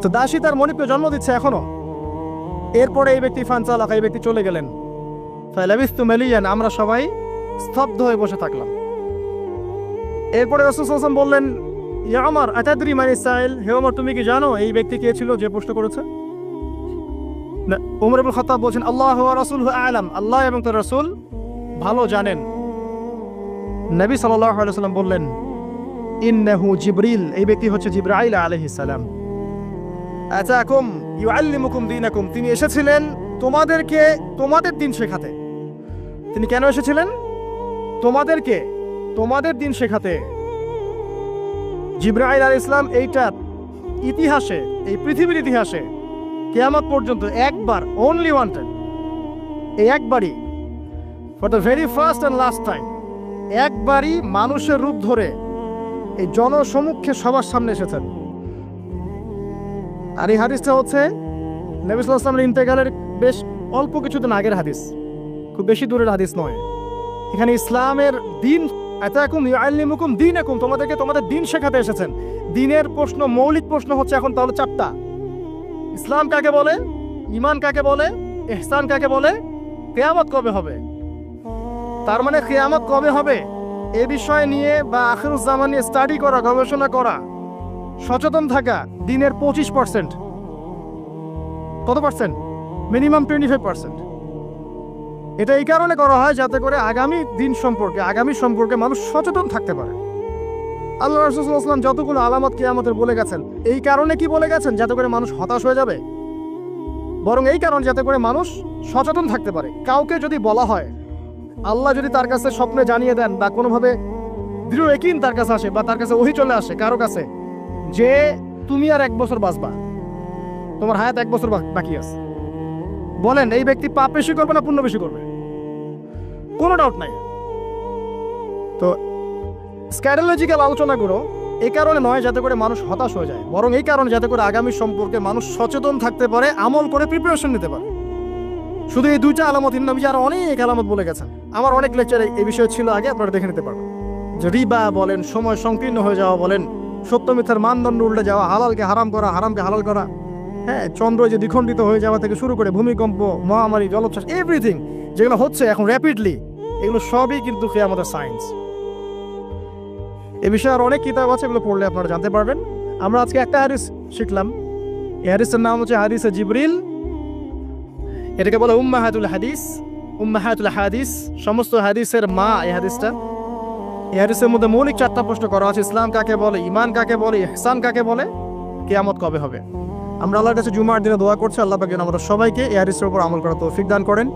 A: তো দাসী তার মনিবকে জন্ম দিচ্ছে এখনো। এরপরে এই ব্যক্তি ফানসালাকা, এই ব্যক্তি চলে গেলেন। ফালাবিস্তু মালিয়ান, আমরা সবাই স্তব্ধ হয়ে বসে থাকলাম। এরপরে রাসূল সাল্লাল্লাহু আলাইহি ওয়াসাল্লাম বললেন, ইয়া ওমর আতাদরি মান ইসরাইল, হে ওমর তুমি কি জানো এই ব্যক্তি কে ছিল যে প্রশ্ন করেছে? না, ওমর ইবনে খাত্তাব বলেন, আল্লাহু ওয়া রাসূলুহু আ'লাম, আল্লাহ এবং তার রাসূল ভালো জানেন। নবী সাল্লাল্লাহু আলাইহি ওয়াসাল্লাম বললেন, ইন্নাহু জিবরিল, এই ব্যক্তি হচ্ছে জিবরাইল আলাইহিস সালাম। আতাকুম ইউআল্লিমুকুম দীনাকুম, তিনি এসেছিলেন তোমাদেরকে তোমাদের দিন শেখাতে। তিনি কেন এসেছিলেন? তোমাদের দিন শেখাতে। জিবরাইল আলাইহিস সালাম এইটা ইতিহাসে, এই পৃথিবীর ইতিহাসে কিয়ামত পর্যন্ত একবার, অনলি ওয়ান টাইম, এই একবারই, for the very first and last time, একবারই মানুষের রূপ ধরে এই জনসমক্ষে সবার সামনে এসেছেন। আর এই হাদিসটা হচ্ছে নবী সাল্লাল্লাহু আলাইহি ওয়াসাল্লামের ইন্তেকালের বেশ অল্প কিছুদিন আগের হাদিস, খুব বেশি দূরের হাদিস নয়। এখানে ইসলামের দিন, আতাকুম ইউআল্লিমুকুম দীনাকুম, তোমাদেরকে তোমাদের দিন শেখাতে এসেছেন। দিনের প্রশ্ন, মৌলিক প্রশ্ন হচ্ছে এখন তাহলে 4টা। ইসলাম কাকে বলে, ঈমান কাকে বলে, ইহসান কাকে বলে, কিয়ামত কবে হবে। তার মানে কিয়ামত কবে হবে এ বিষয় নিয়ে বা আখিরুজ জামান নিয়ে স্টাডি করা, গবেষণা করা, সচেতন থাকা দিনের 25%। কত পার্সেন্ট? মিনিমাম 25%। এটা এই কারণে করা হয় যাতে করে আগামী দিন সম্পর্কে, আগামী সম্পর্কে মানুষ সচেতন থাকতে পারে। আল্লাহ রাসূল সাল্লাল্লাহু আলাইহি ওয়াসাল্লাম যতগুলো আলামত কিয়ামতের বলে গেছেন, এই কারণে কি বলে গেছেন? যাতে করে মানুষ হতাশ হয়ে যাবে, বরং এই কারণ যাতে করে মানুষ সচেতন থাকতে পারে। কাউকে যদি বলা হয়, আল্লাহ যদি তার কাছে স্বপ্নে জানিয়ে দেন বা কোনোভাবে দৃঢ় ইয়াকিন তার কাছে আসে বা তার কাছে ওহী চলে আসে কারো কাছে যে তুমি আর 1 বছর বাঁচবা, তোমার হায়াত 1 বছর বাকি আছে, বলেন এই ব্যক্তি পাপ বেশি করবে না পুণ্য বেশি করবে? কোনো ডাউট নাই। তো স্ক্যাডোলজিক্যাল আলোচনাগুলো এই কারণে নয় যাতে করে মানুষ হতাশ হয়ে যায়, বরং এই কারণে যাতে করে আগামী সম্পর্কে মানুষ সচেতন থাকতে পারে, আমল করে প্রিপারেশন নিতে পারে। শুধু এই 2টা আলামত, নবী আরো অনেক আলামত বলে গেছেন। আমার অনেক লেকচারে এই বিষয় ছিল আগে, আপনারা দেখে নিতে পারবেন। যে রিবা বলেন, সময় সংকীর্ণ হয়ে যাওয়া বলেন, সত্য মিথ্যার মানদণ্ড উল্টে যাওয়া, হালালকে হারাম করা, হারামকে হালাল করা, হ্যাঁ, চন্দ্র যে দ্বিখণ্ডিত হয়ে যাওয়া থেকে শুরু করে ভূমিকম্প, মহামারী, জলোচ্ছ্বাস, এভরিথিং যেগুলো হচ্ছে এখন র্যাপিডলি, এগুলো সবই কিন্তু কিয়ামতের সায়েন্স। এ বিষয়ে আর অনেক কিতাব আছে, এগুলো পড়লে আপনারা জানতে পারবেন। আমরা আজকে একটা হাদিস শিখলাম। এই হাদিসের নাম হচ্ছে হাদিসে জিবরিল। এটাকে বলে উম্মাহাতুল হাদিস, উম্মাহাতুল হাদিস, সমস্ত হাদিসের মা এই হাদিসটা। এই হাদিসের মধ্যে মৌলিক 4টা প্রশ্ন করা আছে: ইসলাম কাকে বলে, ঈমান কাকে বলে, ইহসান কাকে বলে, কিয়ামত কবে হবে। আমরা আল্লাহর কাছে জুমার দিনে দোয়া করছি, আল্লাহ পাক যেন আমরা সবাইকে এই হাদিসের উপর আমল করার তৌফিক দান করেন।